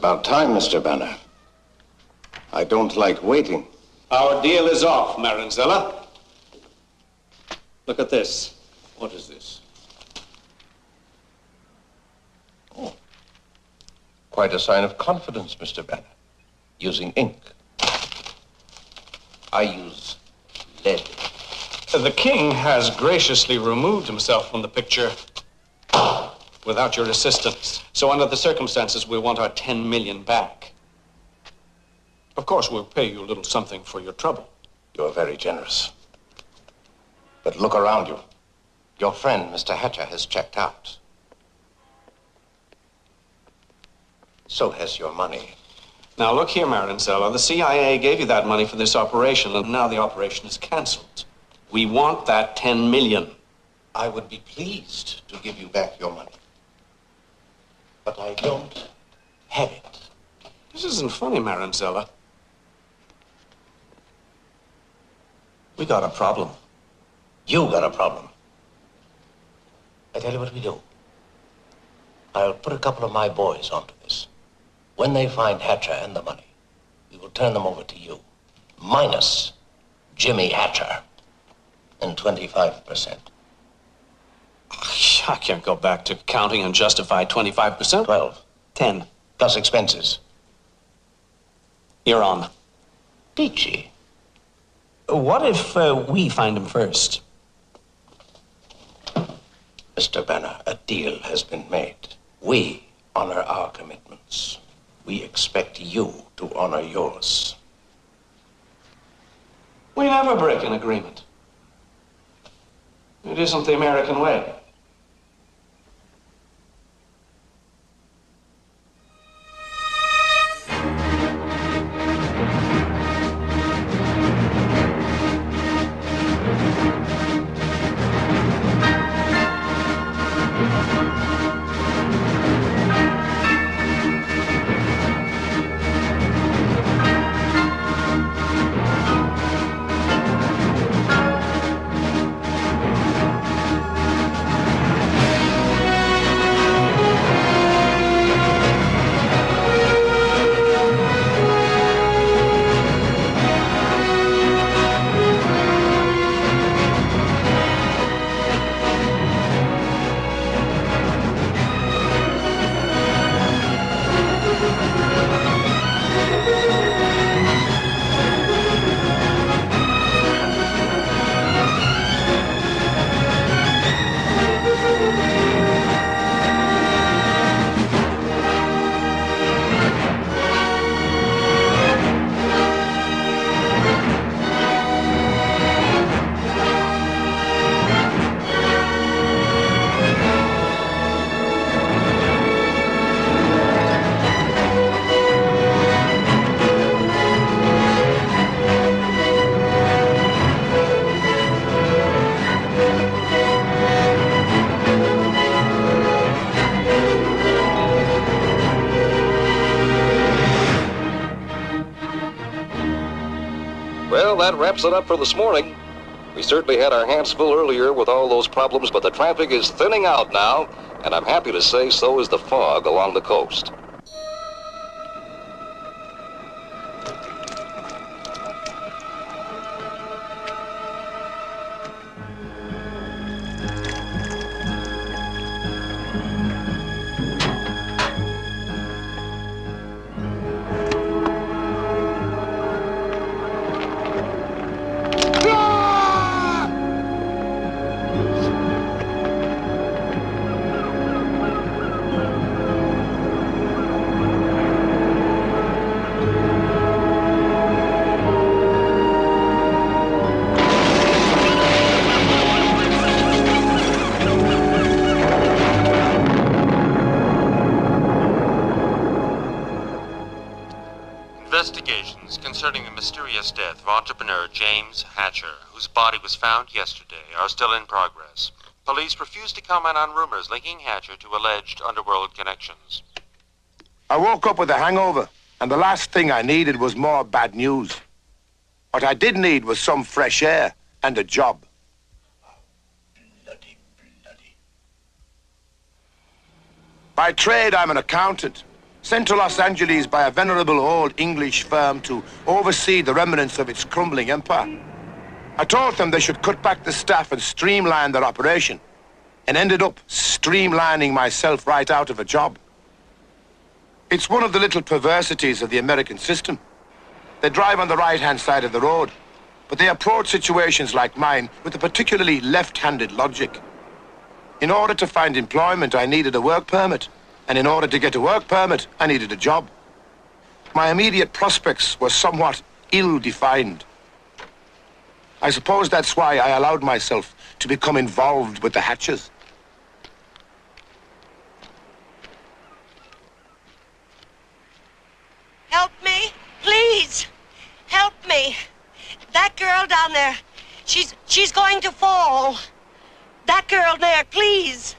about time, Mr. Banner. I don't like waiting. Our deal is off, Maranzella. Look at this. What is this? Oh. Quite a sign of confidence, Mr. Banner. Using ink. I use lead. The king has graciously removed himself from the picture without your assistance. So under the circumstances, we want our 10 million back. Of course, we'll pay you a little something for your trouble. You're very generous. But look around you. Your friend, Mr. Hatcher, has checked out. So has your money. Now, look here, Maranzella. The CIA gave you that money for this operation, and now the operation is canceled. We want that 10 million. I would be pleased to give you back your money. But I don't have it. This isn't funny, Maranzella. We got a problem. You got a problem. I tell you what we do. I'll put a couple of my boys onto this. When they find Hatcher and the money, we will turn them over to you. Minus Jimmy Hatcher. And 25%. I can't go back to counting and justify 25%. 12. 10. Plus expenses. You're on. Peachy. What if we find him first? Mr. Banner, a deal has been made. We honor our commitments. We expect you to honor yours. We never break an agreement. It isn't the American way. Well, that wraps it up for this morning. We certainly had our hands full earlier with all those problems, but the traffic is thinning out now, and I'm happy to say so is the fog along the coast. Investigations concerning the mysterious death of entrepreneur James Hatcher, whose body was found yesterday, are still in progress. Police refuse to comment on rumors linking Hatcher to alleged underworld connections. I woke up with a hangover, and the last thing I needed was more bad news. What I did need was some fresh air and a job. By trade, I'm an accountant. sent to Los Angeles by a venerable old English firm to oversee the remnants of its crumbling empire. I told them they should cut back the staff and streamline their operation, and ended up streamlining myself right out of a job. It's one of the little perversities of the American system. They drive on the right-hand side of the road, but they approach situations like mine with a particularly left-handed logic. In order to find employment, I needed a work permit, and in order to get a work permit, I needed a job. My immediate prospects were somewhat ill-defined. I suppose that's why I allowed myself to become involved with the Hatchers. Help me, please. Help me. That girl down there, she's going to fall. That girl there, please.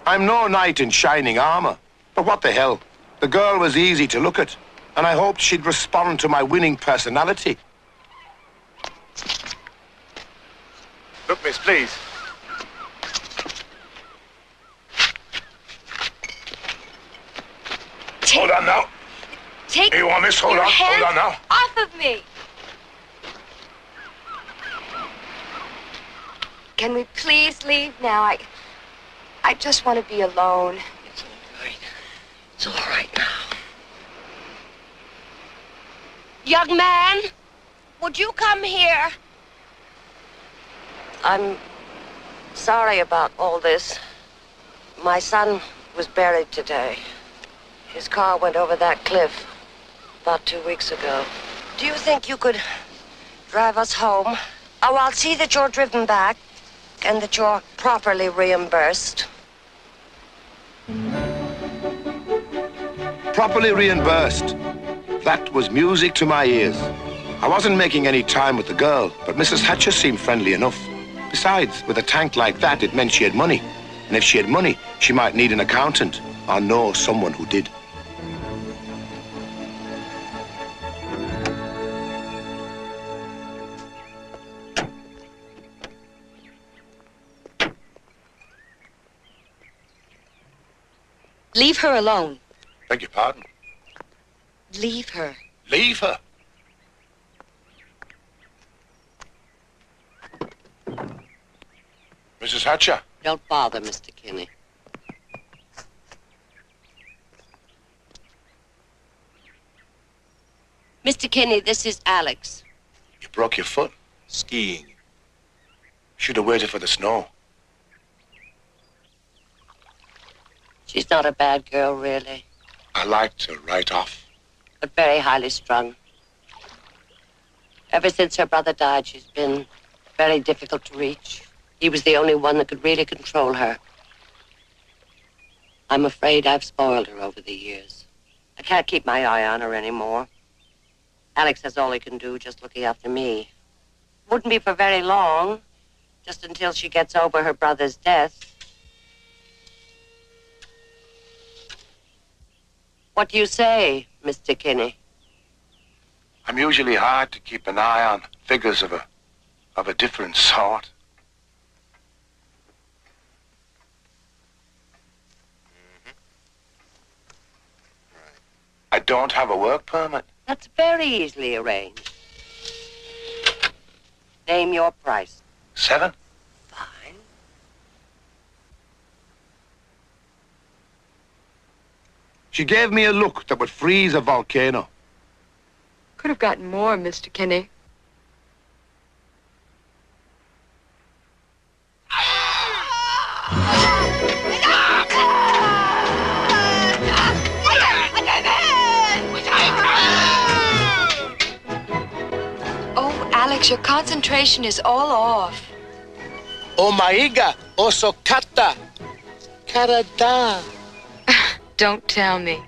I'm no knight in shining armor, but what the hell? The girl was easy to look at, and I hoped she'd respond to my winning personality. Look, miss, please. Hold on now. Take Here you are, miss. Hold on now. Off of me. Can we please leave now? I just want to be alone. It's all right. It's all right now. Young man, would you come here? I'm sorry about all this. My son was buried today. His car went over that cliff about 2 weeks ago. Do you think you could drive us home? Oh, I'll see that you're driven back and that you're properly reimbursed. Properly reimbursed. That was music to my ears. I wasn't making any time with the girl, but Mrs. Hatcher seemed friendly enough. Besides, with a tank like that, it meant she had money. And if she had money, she might need an accountant or know someone who did. Leave her alone. Beg your pardon? Leave her. Leave her? Mrs. Hatcher? Don't bother, Mr. Kinney. Mr. Kinney, this is Alex. You broke your foot? Skiing. Should have waited for the snow. She's not a bad girl, really, I liked her right off. but very highly strung. Ever since her brother died, she's been very difficult to reach. He was the only one that could really control her. I'm afraid I've spoiled her over the years. I can't keep my eye on her anymore. Alex has all he can do, just looking after me. Wouldn't be for very long, just until she gets over her brother's death. What do you say, Mr. Kinney? I'm usually hard to keep an eye on figures of a different sort. I don't have a work permit. That's very easily arranged. Name your price. 7? Fine. She gave me a look that would freeze a volcano. Could have gotten more, Mr. Kinney. Oh, Alex, your concentration is all off. O maiga, oso kata, karada. Don't tell me.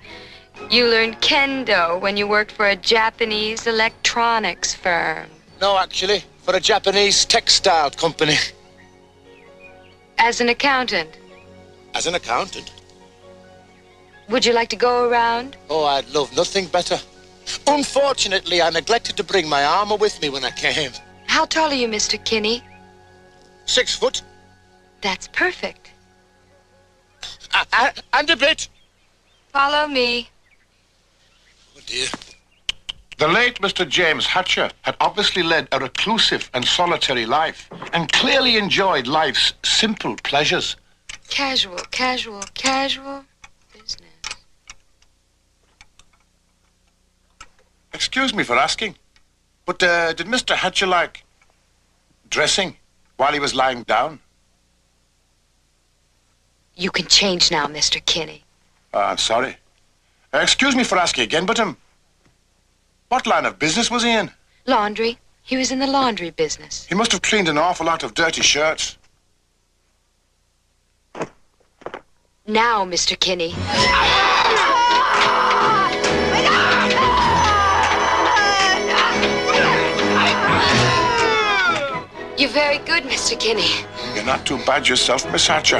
You learned kendo when you worked for a Japanese electronics firm. No, actually, for a Japanese textile company. As an accountant. As an accountant? Would you like to go around? Oh, I'd love nothing better. Unfortunately, I neglected to bring my armor with me when I came. How tall are you, Mr. Kinney? 6 foot. That's perfect. And a bit. Follow me. Oh, dear. The late Mr. James Hatcher had obviously led a reclusive and solitary life and clearly enjoyed life's simple pleasures. Casual business. Excuse me for asking, but did Mr. Hatcher like dressing while he was lying down? You can change now, Mr. Kinney. I'm sorry. Excuse me for asking again, but what line of business was he in? Laundry. He was in the laundry business. He must have cleaned an awful lot of dirty shirts. Now, Mr. Kinney. You're very good, Mr. Kinney. You're not too bad yourself, Miss Hatcher.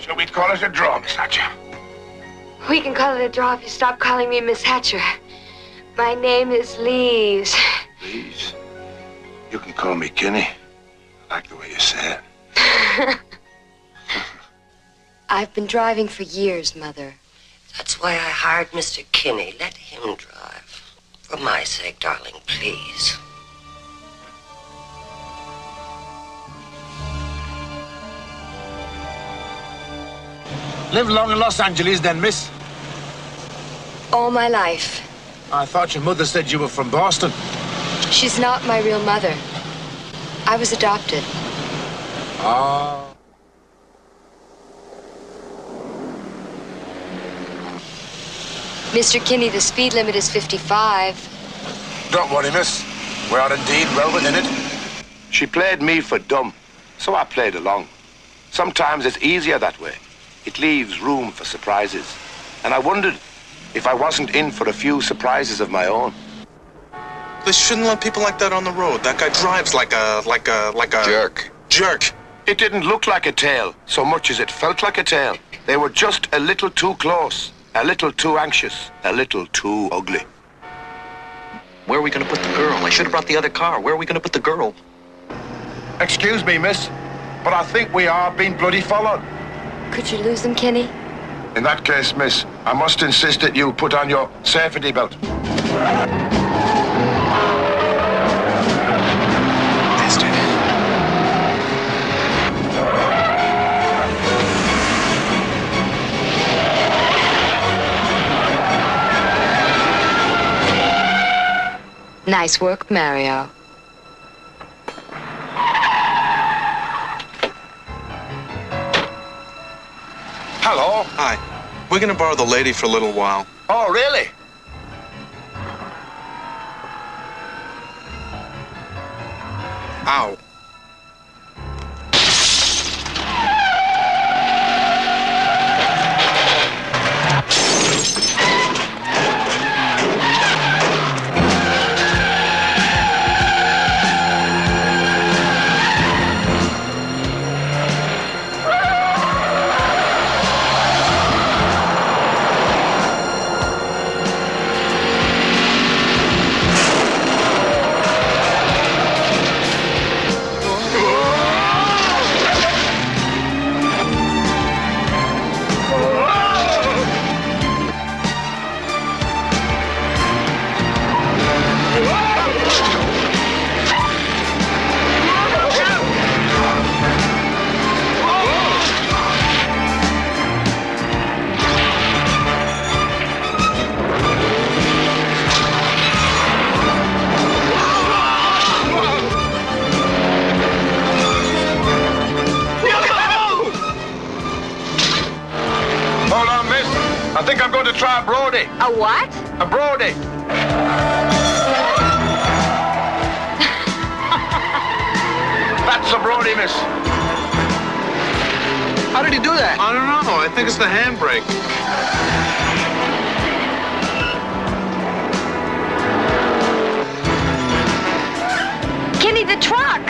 Shall we call it a draw, Miss Hatcher? We can call it a draw if you stop calling me Miss Hatcher. My name is Lise. Please. You can call me Kinney. I like the way you say it. I've been driving for years, Mother. That's why I hired Mr. Kinney. Let him drive. For my sake, darling, please. Lived long in Los Angeles then, miss? All my life. I thought your mother said you were from Boston. She's not my real mother. I was adopted. Oh. Mr. Kinney, the speed limit is 55. Don't worry, miss. We are indeed well within it. She played me for dumb, so I played along. Sometimes it's easier that way. It leaves room for surprises. And I wondered if I wasn't in for a few surprises of my own. They shouldn't let people like that on the road. That guy drives like a... Jerk. Jerk. It didn't look like a tail so much as it felt like a tail. They were just a little too close, a little too anxious, a little too ugly. Where are we going to put the girl? I should have brought the other car. Where are we going to put the girl? Excuse me, miss, but I think we are being bloody followed. Could you lose them, Kinney? In that case, miss, I must insist that you put on your safety belt. Nice work, Mario. Hello. Hi. We're gonna borrow the lady for a little while. Oh, really? Ow. I think I'm going to try a Brody. A what? A Brody. That's a Brody, miss. How did he do that? I don't know. I think it's the handbrake. Kinney, the truck!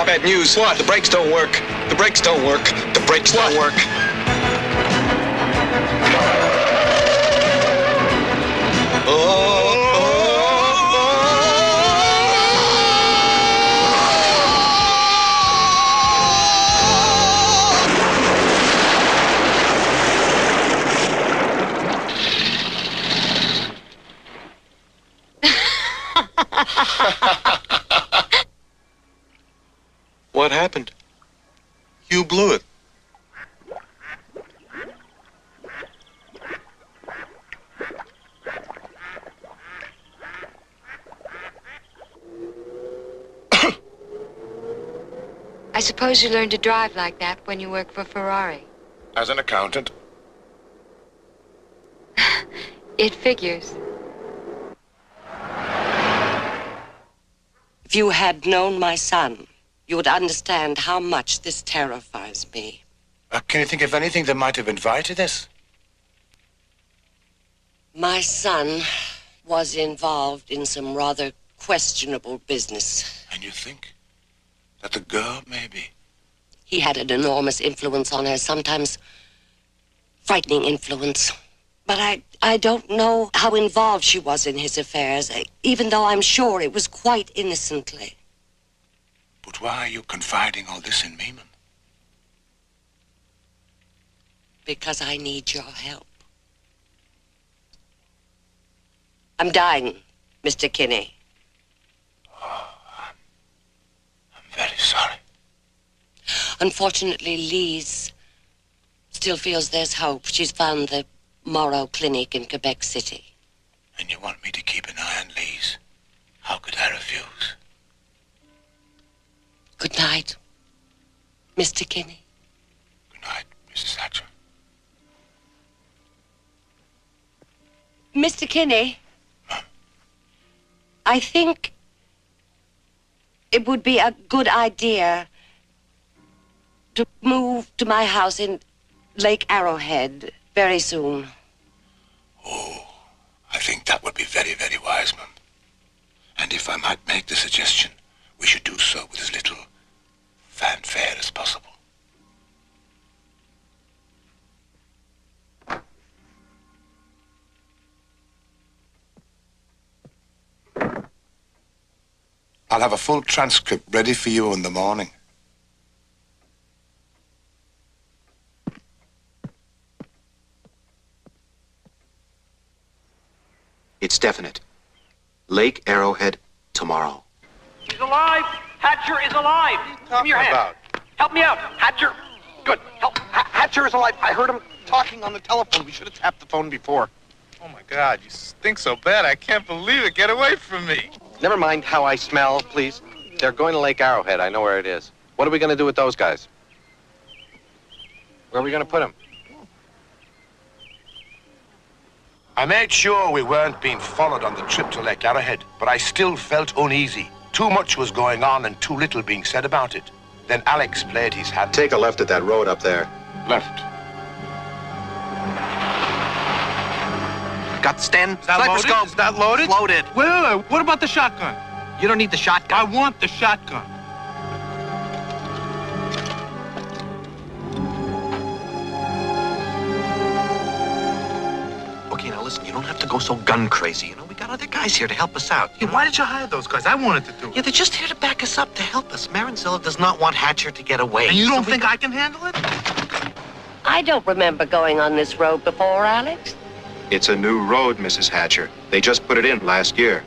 Bad news. What? The brakes don't work. The brakes don't work. The brakes don't work. What happened? You blew it. I suppose you learned to drive like that when you work for Ferrari. As an accountant. It figures. If you had known my son, you would understand how much this terrifies me. Can you think of anything that might have invited this? My son was involved in some rather questionable business. And you think that the girl, maybe? He had an enormous influence on her, sometimes frightening influence. But I don't know how involved she was in his affairs, even though I'm sure it was quite innocently. But why are you confiding all this in me, ma'am? Because I need your help. I'm dying, Mr. Kinney. Oh, I'm very sorry. Unfortunately, Lise still feels there's hope. She's found the Morrow Clinic in Quebec City. And you want me to keep an eye on Lise? How could I refuse? Good night, Mr. Kinney. Good night, Mrs. Thatcher. Mr. Kinney, I think it would be a good idea to move to my house in Lake Arrowhead very soon. Oh, I think that would be very, very wise, ma'am. And if I might make the suggestion, we should do so with as little fanfare as possible. I'll have a full transcript ready for you in the morning. It's definite. Lake Arrowhead tomorrow. He's alive! Hatcher is alive! Give me your hand. Help me out! Hatcher! Good. Help. Hatcher is alive. I heard him talking on the telephone. We should have tapped the phone before. Oh my God, you stink so bad. I can't believe it. Get away from me. Never mind how I smell, please. They're going to Lake Arrowhead. I know where it is. What are we going to do with those guys? Where are we going to put them? I made sure we weren't being followed on the trip to Lake Arrowhead, but I still felt uneasy. Too much was going on and too little being said about it. Then Alex played his hand. Take a left at that road up there. Left. Got the stand? Is that loaded? Is that loaded? Loaded. Wait. What about the shotgun? You don't need the shotgun. I want the shotgun. Okay, now listen, you don't have to go so gun crazy. You know, we got other guys here to help us out. Yeah, why did you hire those guys? I wanted to do it. Yeah, they're just here to back us up, to help us. Marinzilla does not want Hatcher to get away. And you don't think I can handle it? I don't remember going on this road before, Alex. It's a new road, Mrs. Hatcher. They just put it in last year.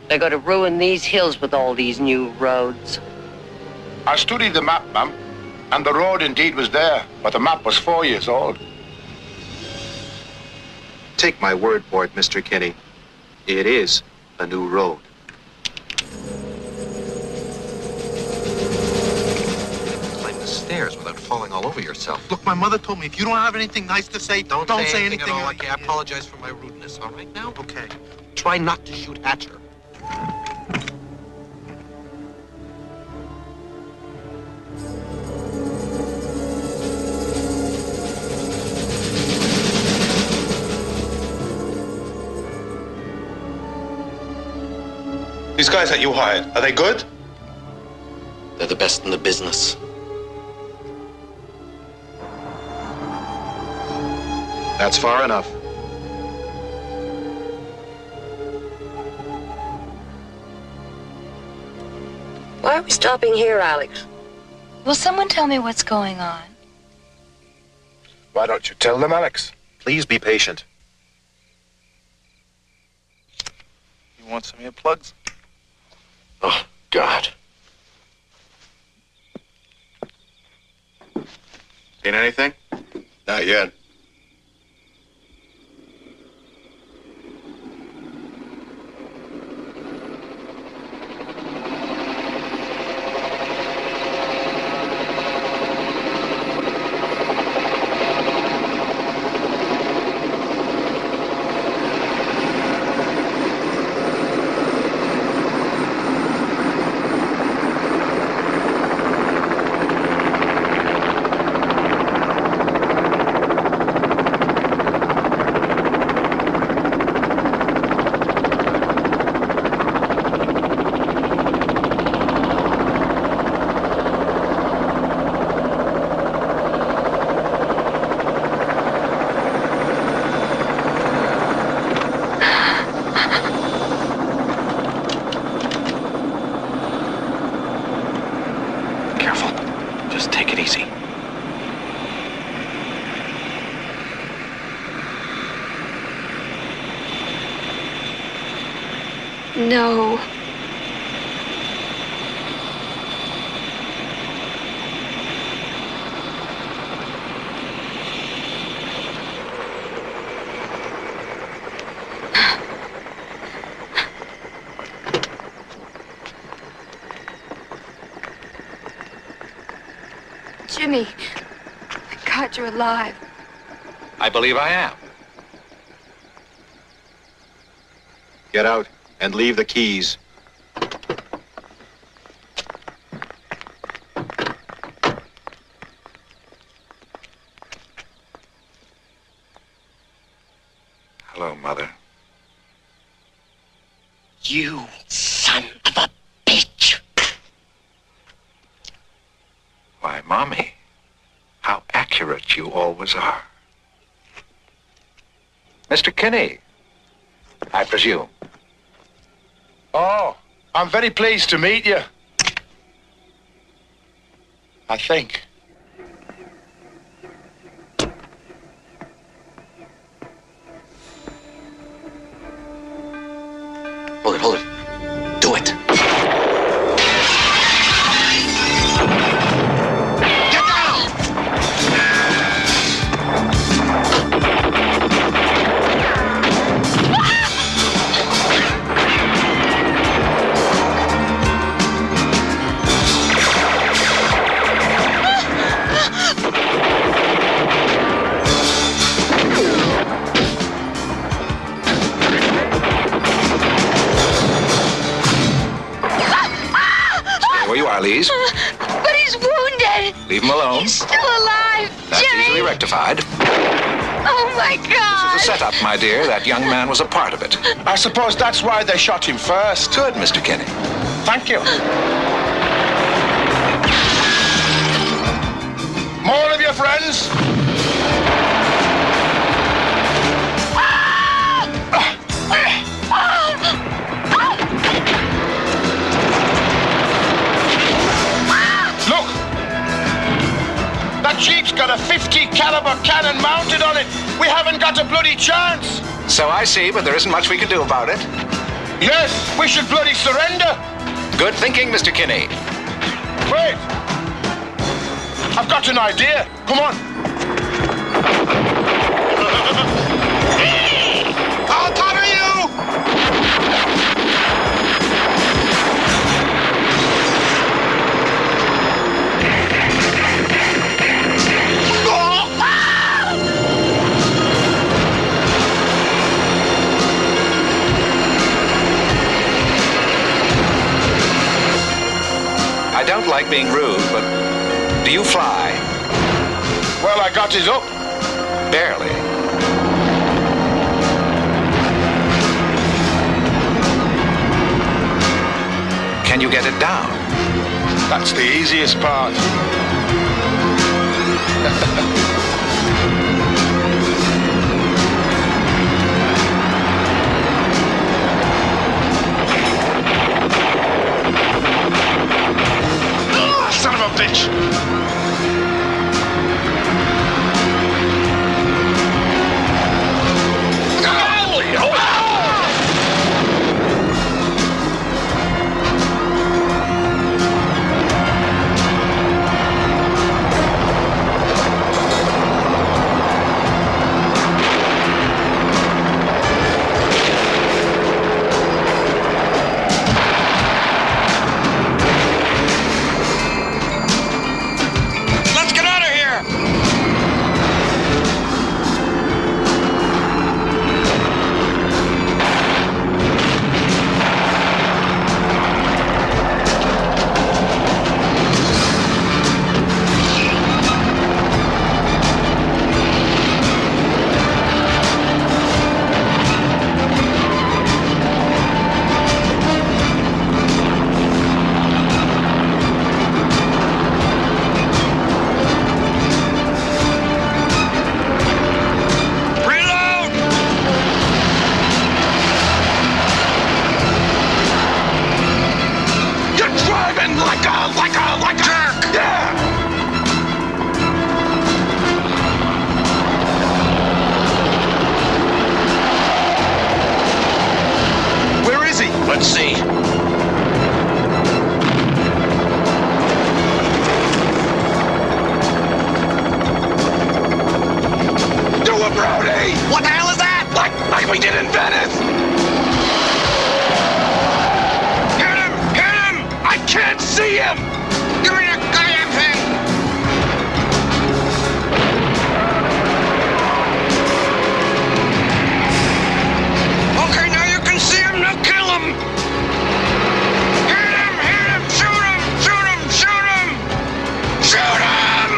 They're going to ruin these hills with all these new roads. I studied the map, ma'am, and the road indeed was there, but the map was 4 years old. Take my word for it, Mr. Kinney. It is a new road. Climb the stairs without falling all over yourself. Look, my mother told me if you don't have anything nice to say, don't say anything at all. like I apologize for my rudeness, all right now? Okay. Try not to shoot Hatcher. These guys that you hired, are they good? They're the the best in the business. That's far enough. Why are we stopping here, Alex? Will someone tell me what's going on? Why don't you tell them, Alex? Please be patient. You want some earplugs? Oh, God. Seen anything? Not yet. No. Jimmy, God, you're alive. I believe I am. Get out and leave the keys. Hello, Mother. You son of a bitch! Why, Mommy, how accurate you always are. Mr. Kinney, I presume. Oh, I'm very pleased to meet you. I think. Hold it. Do it. Please. But he's wounded. Leave him alone. He's still alive, That's Jimmy. easily rectified. Oh, my God. This is a setup, my dear. That young man was a part of it. I suppose that's why they shot him first. Good, Mr. Kinney. Thank you. More of your friends? That Jeep's got a 50 caliber cannon mounted on it. We haven't got a bloody chance. So I see, but there isn't much we can do about it. Yes, we should bloody surrender. Good thinking, Mr. Kinney. Wait. I've got an idea. Come on. I'll cover you. I don't like being rude, but do you fly? Well, I got it up. Barely. Can you get it down? That's the easiest part. Son of a bitch! Let's see. Do a Brody! What the hell is that? Like we did in Venice! Hit him! Hit him! I can't see him! Give me the goddamn thing! Okay, now you can see him. Now kill him! Hit him! Hit him! Shoot him! Shoot him! Shoot him! Shoot him!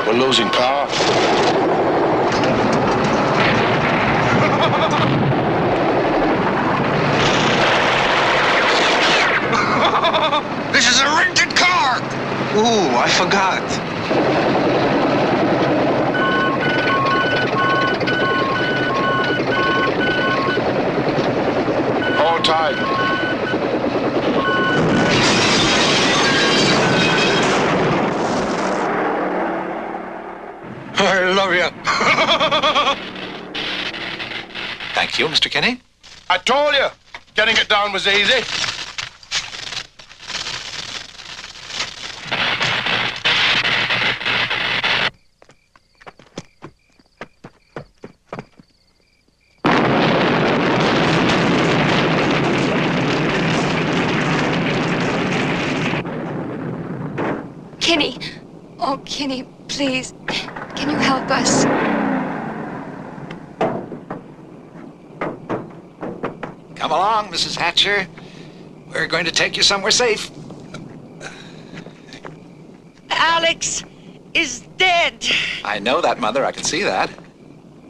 We're losing power. This is a rented car! Ooh, I forgot. Hold tight. I love you. Thank you, Mr. Kinney. I told you, getting it down was easy. Kinney. Oh, Kinney, please. Can you help us? Come along, Mrs. Hatcher. We're going to take you somewhere safe. Alex is dead. I know that, Mother. I can see that.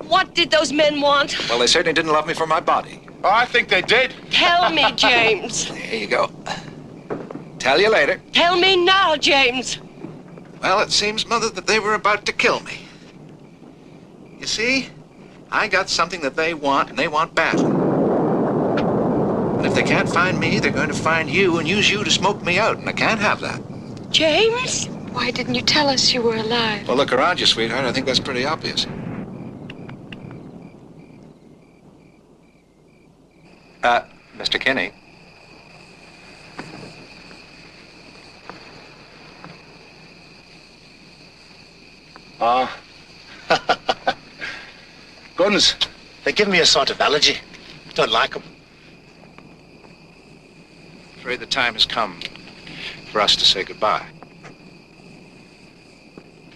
What did those men want? Well, they certainly didn't love me for my body. Oh, I think they did. Tell me, James. Here you go. Tell you later. Tell me now, James. Well, it seems, Mother, that they were about to kill me. You see, I got something that they want, and they want badly. And if they can't find me, they're going to find you and use you to smoke me out, and I can't have that. James? Why didn't you tell us you were alive? Well, look around you, sweetheart. I think that's pretty obvious. Mr. Kinney. Guns. They give me a sort of allergy. Don't like them. I'm afraid the time has come for us to say goodbye.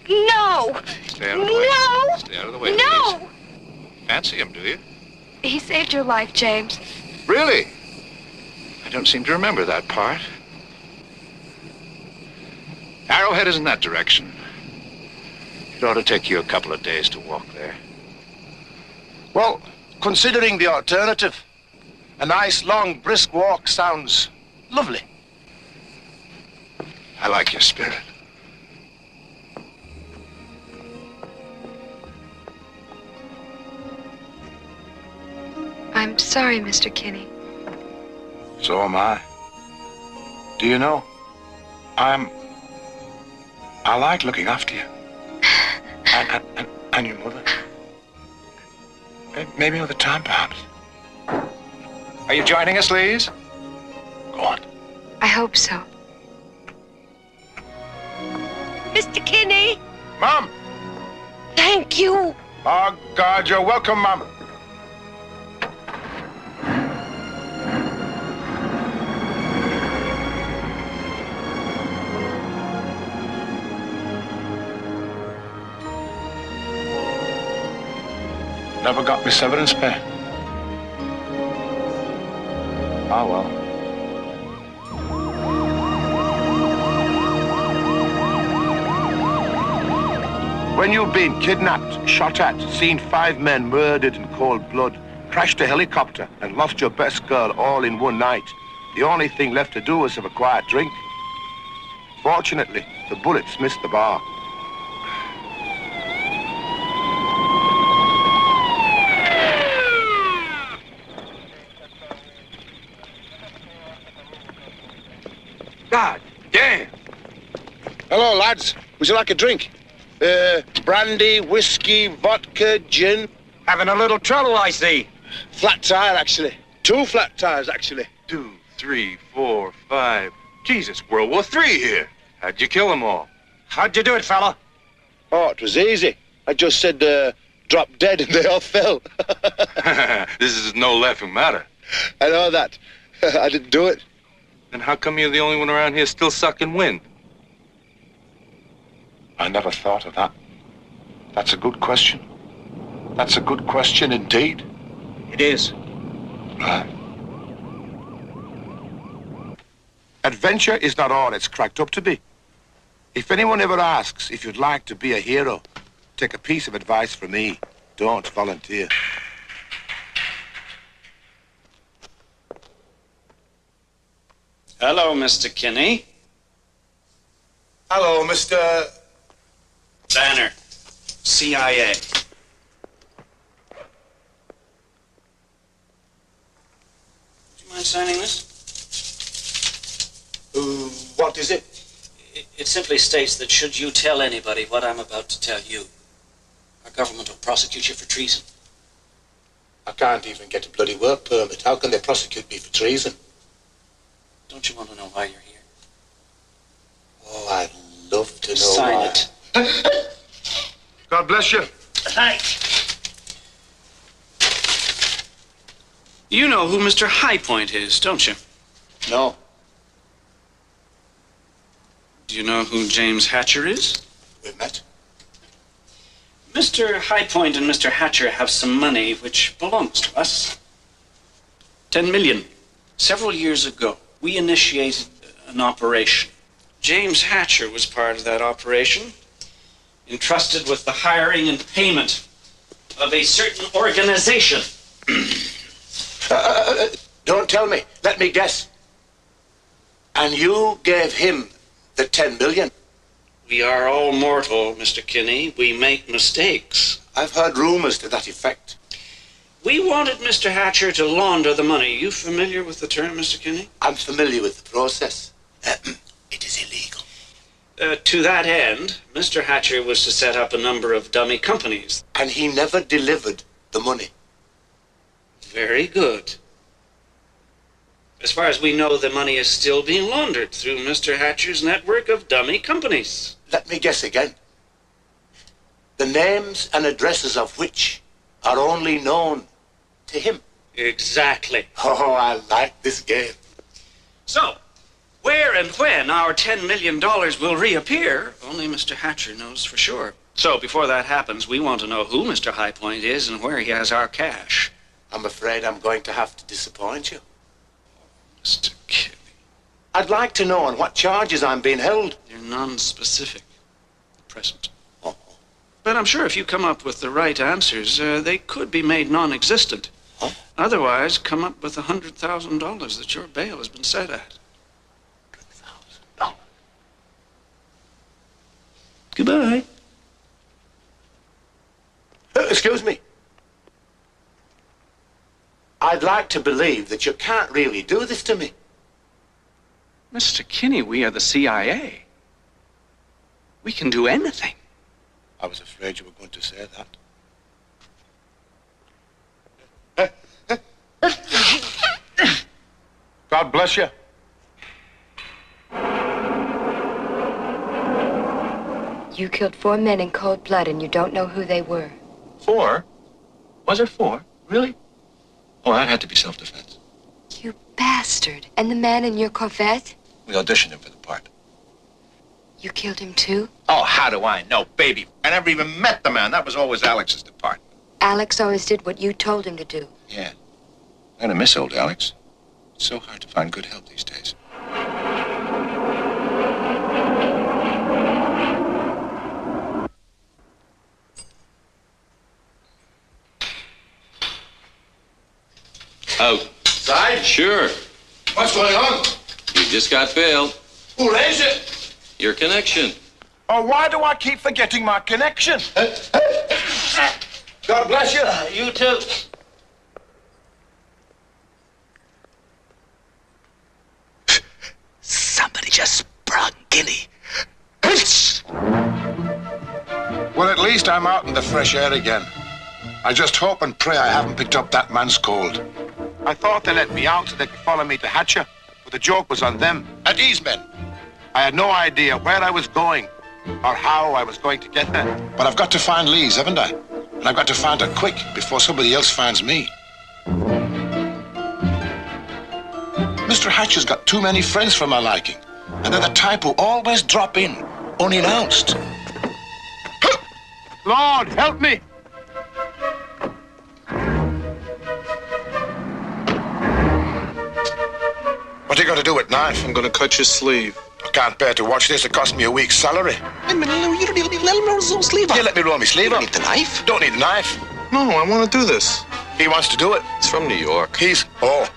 No! Stay out of the way. No! Stay out of the way, No! please. Fancy him, do you? He saved your life, James. Really? I don't seem to remember that part. Arrowhead is in that direction. It ought to take you a couple of days to walk there. Well, considering the alternative, a nice, long, brisk walk sounds lovely. I like your spirit. I'm sorry, Mr. Kinney. So am I. Do you know, I like looking after you. And your mother. Maybe another time, perhaps. Are you joining us, Lise? Go on. I hope so. Mr. Kinney! Mom! Thank you! Oh, God, you're welcome, Mom. Never got me severance pay. Ah, well. When you've been kidnapped, shot at, seen 5 men murdered in cold blood, crashed a helicopter and lost your best girl all in one night, the only thing left to do was have a quiet drink. Fortunately, the bullets missed the bar. God damn! Hello, lads. Would you like a drink? Brandy, whiskey, vodka, gin. Having a little trouble, I see. Flat tire, actually. 2 flat tires, actually. 2, 3, 4, 5. Jesus, World War III here. How'd you kill them all? How'd you do it, fella? Oh, it was easy. I just said, drop dead and they all fell. This is no laughing matter. I know that. I didn't do it. Then how come you're the only one around here still sucking wind? I never thought of that. That's a good question. That's a good question indeed. It is. Adventure is not all it's cracked up to be. If anyone ever asks if you'd like to be a hero, take a piece of advice from me. Don't volunteer. Hello, Mr. Kinney. Hello, Mr. Banner, CIA. Do you mind signing this? What is it? It simply states that should you tell anybody what I'm about to tell you, our government will prosecute you for treason. I can't even get a bloody work permit. How can they prosecute me for treason? Don't you want to know why you're here? Oh, I'd love to know Sign why. it. God bless you. Thanks. You know who Mr. Highpoint is, don't you? No. Do you know who James Hatcher is? We've met. Mr. Highpoint and Mr. Hatcher have some money which belongs to us. 10 million. Several years ago, we initiated an operation. James Hatcher was part of that operation, entrusted with the hiring and payment of a certain organization. Don't tell me. Let me guess. And you gave him the 10 million? We are all mortal, Mr. Kinney. We make mistakes. I've heard rumors to that effect. We wanted Mr. Hatcher to launder the money. You familiar with the term, Mr. Kinney? I'm familiar with the process. It is illegal. To that end, Mr. Hatcher was to set up a number of dummy companies. And he never delivered the money. Very good. As far as we know, the money is still being laundered through Mr. Hatcher's network of dummy companies. Let me guess again. The names and addresses of which are only known to him. Exactly. Oh, I like this game. So, where and when our $10 million will reappear, only Mr. Hatcher knows for sure. So, before that happens, we want to know who Mr. Highpoint is and where he has our cash. I'm afraid I'm going to have to disappoint you. Mr. Kinney. I'd like to know on what charges I'm being held. They're non-specific at present. Oh. But I'm sure if you come up with the right answers, they could be made non-existent. Huh? Otherwise, come up with $100,000 that your bail has been set at. $100,000. Goodbye. Excuse me. I'd like to believe that you can't really do this to me. Mr. Kinney, we are the CIA. We can do anything. I was afraid you were going to say that. God bless you. You killed 4 men in cold blood and you don't know who they were. 4? Was it 4? Really? Oh, that had to be self-defense. You bastard. And the man in your Corvette? We auditioned him for the part. You killed him too? Oh, how do I know, baby? I never even met the man. That was always Alex's department. Alex always did what you told him to do. Yeah. I'm gonna miss old Alex. It's so hard to find good help these days. Outside? Sure. What's going on? You just got bailed. Who raised it? Your connection. Oh, why do I keep forgetting my connection? God bless you. You too. Somebody just sprung Guinea. Well, at least I'm out in the fresh air again. I just hope and pray I haven't picked up that man's cold. I thought they let me out so they could follow me to Hatcher, but the joke was on them. And these men. I had no idea where I was going or how I was going to get there. But I've got to find Lee's, haven't I? And I've got to find her quick before somebody else finds me. Mr. Hatcher's got too many friends for my liking. And they're the type who always drop in, unannounced. Lord, help me! What are you going to do with knife? I'm going to cut your sleeve. I can't bear to watch this. It cost me a week's salary. Wait a minute, you don't need to let him roll his own sleeve up. You let me roll my sleeve up. You don't need the knife. Don't need the knife. No, I want to do this. He wants to do it. He's from New York. Oh.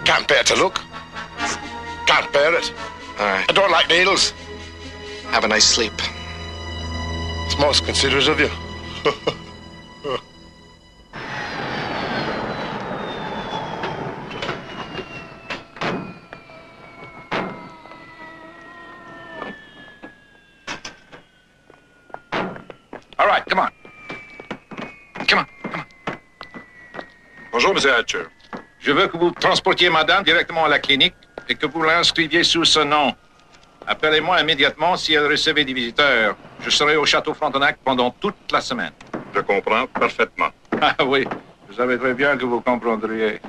Can't bear to look. Can't bear it. All right. I don't like needles. Have a nice sleep. It's most considerate of you. All right, come on. Come on, come on. Bonjour, Monsieur Hatcher. Je veux que vous transportiez madame directement à la clinique et que vous l'inscriviez sous ce nom. Appelez-moi immédiatement si elle recevait des visiteurs. Je serai au château Frontenac pendant toute la semaine. Je comprends parfaitement. Ah oui, je savais très bien que vous comprendriez.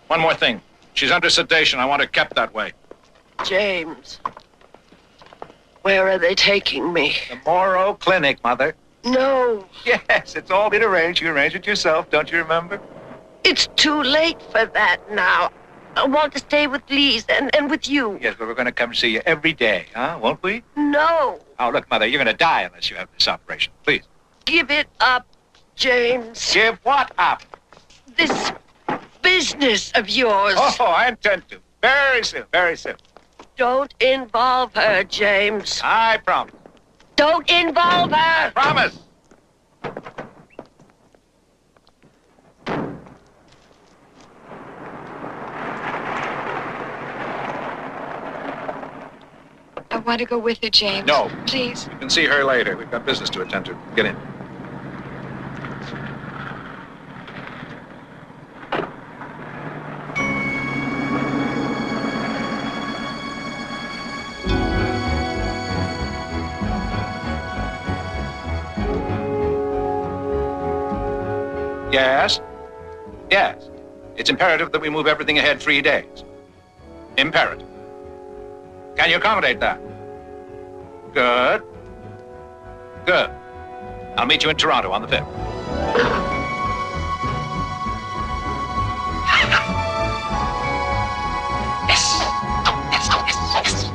One more thing. She's under sedation. I want her kept that way. James, where are they taking me? The Morrow Clinic, Mother. No. Yes, it's all been arranged. You arranged it yourself, don't you remember? It's too late for that now. I want to stay with Lise and with you. Yes, but we're going to come see you every day, huh? Won't we? No. Oh, look, Mother, you're going to die unless you have this operation. Please. Give it up, James. Give what up? This business of yours. Oh, I intend to. Very soon, very soon. Don't involve her, James. I promise. Don't involve her. I promise. I want to go with her, James. No. Please. You can see her later. We've got business to attend to. Get in. Yes? Yes. It's imperative that we move everything ahead 3 days. Imperative. Can you accommodate that? Good. Good. I'll meet you in Toronto on the 5th. Yes. Yes, yes, yes.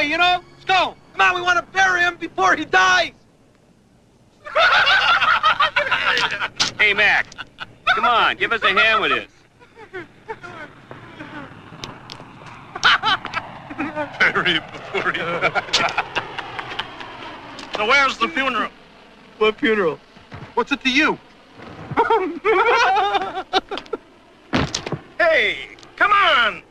you know? Let's go. Come on, we want to bury him before he dies. Hey, Mac. Come on, give us a hand with this. Bury before he So where's the funeral? What funeral? What's it to you? Hey, come on!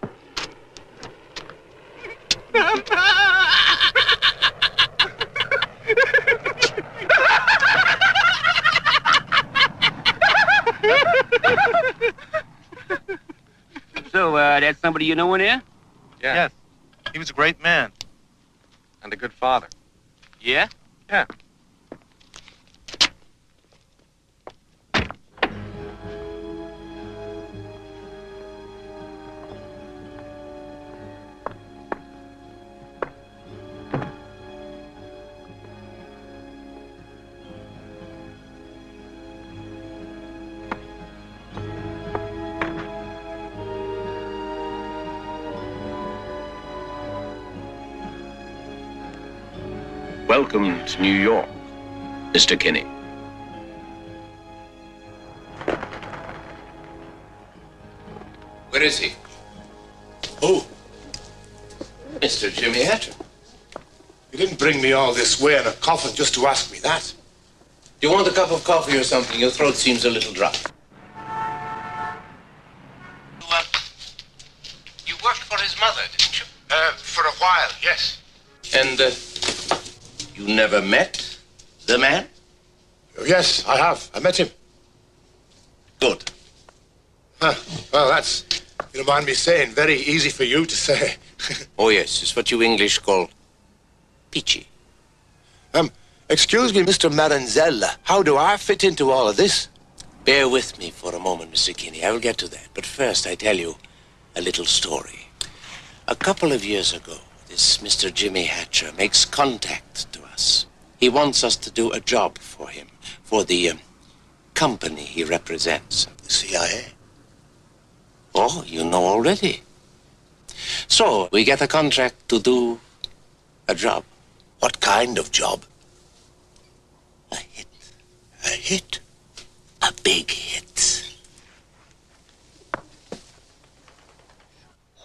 So, that's somebody you know in here? Yeah. Yes. He was a great man. And a good father. Yeah? Yeah. Welcome to New York, Mr. Kinney. Where is he? Who? Mr. Jimmy Hatcher. You didn't bring me all this way in a coffin just to ask me that. Do you want a cup of coffee or something? Your throat seems a little dry. You worked for his mother, didn't you? For a while, yes. And, you never met the man? Yes, I have. I met him. Good. Huh. Well, that's, if you don't mind me saying, very easy for you to say. Oh, yes. It's what you English call peachy. Excuse me, Mr. Maranzella. How do I fit into all of this? Bear with me for a moment, Mr. Kinney. I will get to that. But first, I tell you a little story. A couple of years ago, this Mr. Jimmy Hatcher makes contact to us. He wants us to do a job for him, for the company he represents. The CIA? Oh, you know already. So, we get a contract to do a job. What kind of job? A hit. A hit? A big hit.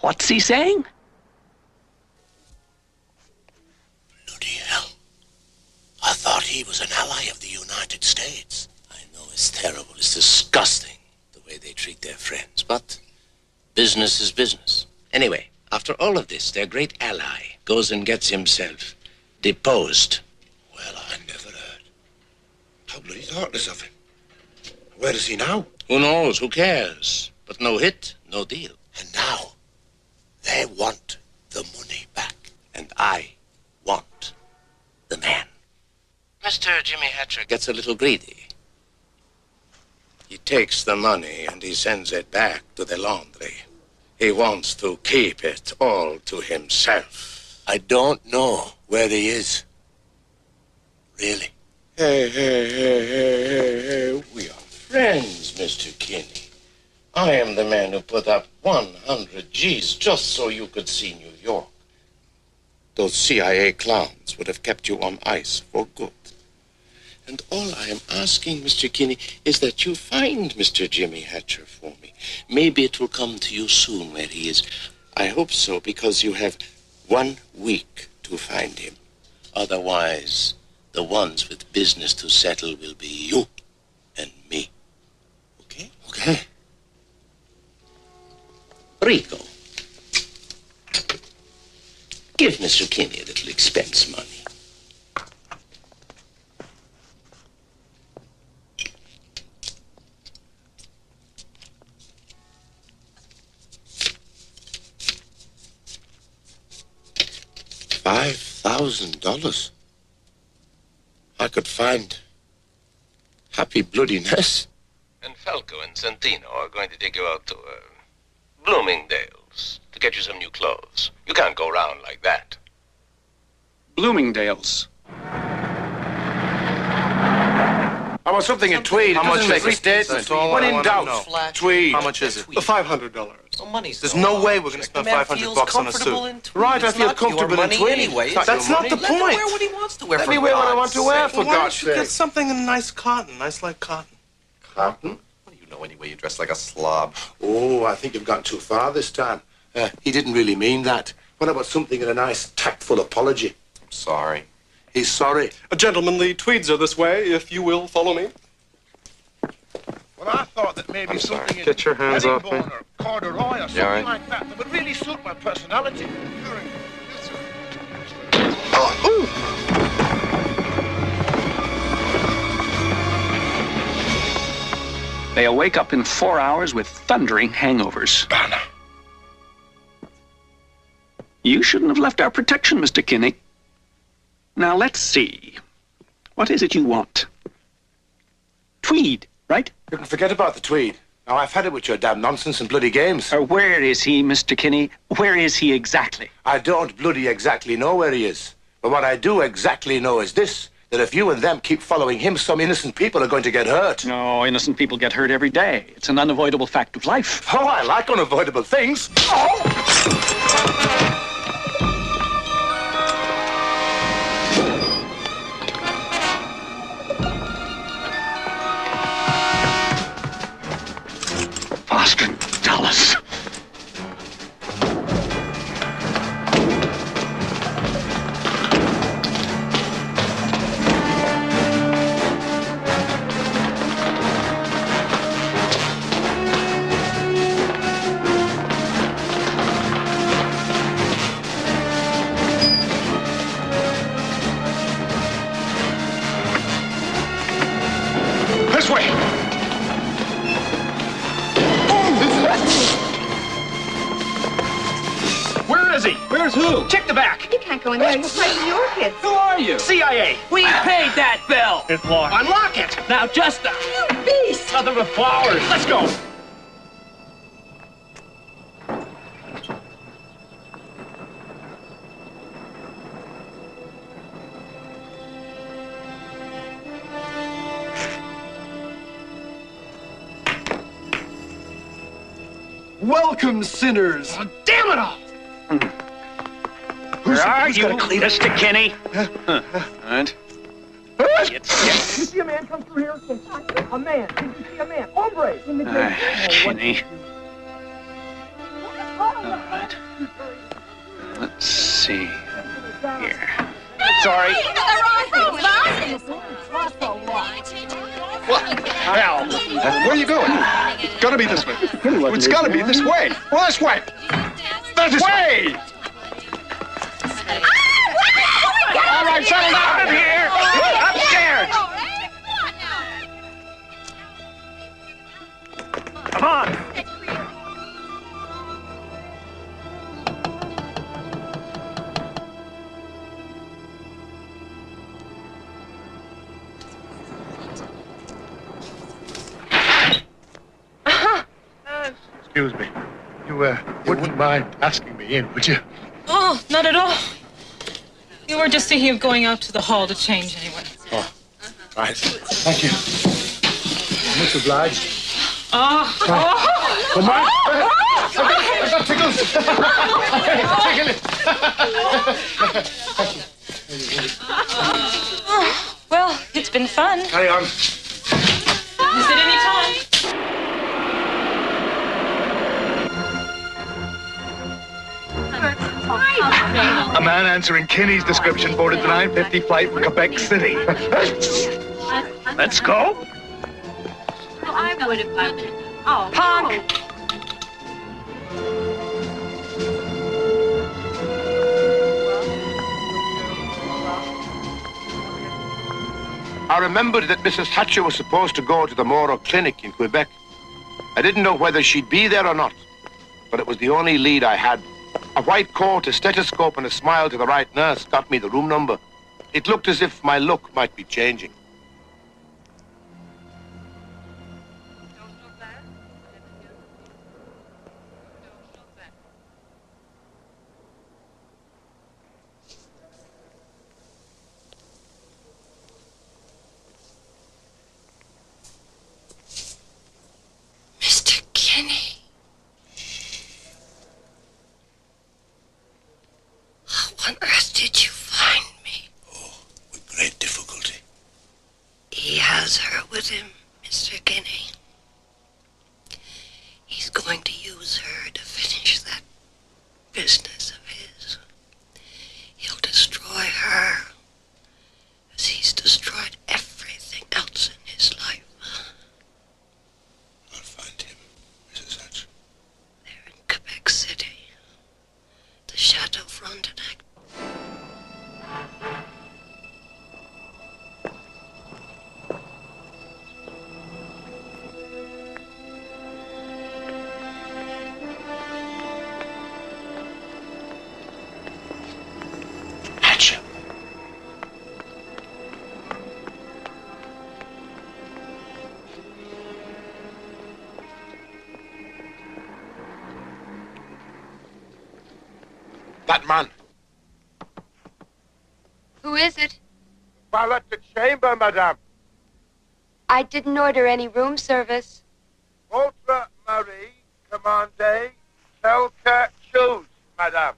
What's he saying? Bloody hell. I thought he was an ally of the United States. I know, it's terrible. It's disgusting, the way they treat their friends. But business is business. Anyway, after all of this, their great ally goes and gets himself deposed. Well, I never heard. How bloody thoughtless of him. Where is he now? Who knows? Who cares? But no hit, no deal. And now, they want the money back. And I want the man. Mr. Jimmy Hatcher gets a little greedy. He takes the money and he sends it back to the laundry. He wants to keep it all to himself. I don't know where he is. Really? Hey. We are friends, Mr. Kinney. I am the man who put up 100 G's just so you could see New York. Those CIA clowns would have kept you on ice for good. And all I am asking, Mr. Kinney, is that you find Mr. Jimmy Hatcher for me. Maybe it will come to you soon where he is. I hope so, because you have 1 week to find him. Otherwise, the ones with business to settle will be you and me. Okay? Okay. Rico, give Mr. Kinney a little expense money. $5,000. I could find happy bloodiness. And Falco and Santino are going to take you out to Bloomingdale's to get you some new clothes. You can't go around like that. Bloomingdale's. How about something in tweed? How It much doesn't is make a it? statement. That's all When I in wanna doubt, know. tweed. How much is it? $500. Well, money's There's no way we're going to spend $500 on a suit. Right, I feel comfortable in tweed. Anyway. That's not the Let him point. wear what he wants to wear. Let me wear what I want to wear, for Why God's don't you get sake. something in nice cotton, nice light cotton? Cotton? What do you know anyway? You dress like a slob. Oh, I think you've gone too far this time. He didn't really mean that. What about something in a nice, tactful apology? I'm sorry. He's sorry. Gentlemen, the tweeds are this way, if you will follow me. Well, I thought that maybe something in Get your hands off me. herringbone or corduroy or something all right? like that would really suit my personality. They'll wake up in 4 hours with thundering hangovers. Banner. You shouldn't have left our protection, Mr. Kinney. Now, let's see. What is it you want? Tweed, right? You can forget about the tweed. Now, I've had it with your damn nonsense and bloody games. Where is he, Mr. Kinney? Where is he exactly? I don't bloody exactly know where he is. But what I do exactly know is this, that if you and them keep following him, some innocent people are going to get hurt. No, innocent people get hurt every day. It's an unavoidable fact of life. Oh, I like unavoidable things. Foster Dulles. This way. Where is he? Where's who? Check the back. You can't go in there. You're fighting your kids. Who are you? CIA. We paid that bill. It's locked. Unlock it. Now, just a You beast! Mother of flowers. Let's go. Welcome, sinners. Oh, damn it all. Where are you, Mr. Kinney? And? Did you see a man come through here? A man. Did you see a man? Hombre. Kinney. All right. Let's see here. Sorry. What? Hell. Where are you going? It's gotta be this way. It's gotta be this way. Well, this way. This way! All right, settle down in here. Upstairs. Come on. Excuse me. You wouldn't mind asking me in, would you? Oh, not at all. You were just thinking of going out to the hall to change anyway. Oh, right. Thank you. Much obliged. Oh. Come on. I got tickles. Well, it's been fun. Carry on. Visit any time. A man answering Kinney's description boarded the 9:50 flight from Quebec City. Let's go. I would have done it. Oh, Punk. I remembered that Mrs. Thatcher was supposed to go to the Moro Clinic in Quebec. I didn't know whether she'd be there or not, but it was the only lead I had. A white coat, a stethoscope, and a smile to the right nurse got me the room number. It looked as if my look might be changing. on earth did you find me? Oh, with great difficulty. He has her with him, Mr. Kinney. He's going to use her to finish that business of his. He'll destroy her as he's destroyed everything else in his life. I'll find him, Mrs. Hatch. They're in Quebec City, the Chateau Frontenac. Hatcher. That man. Who is it? Valet the chamber, madame. I didn't order any room service. Votre Marie commandez quelque chose, madame.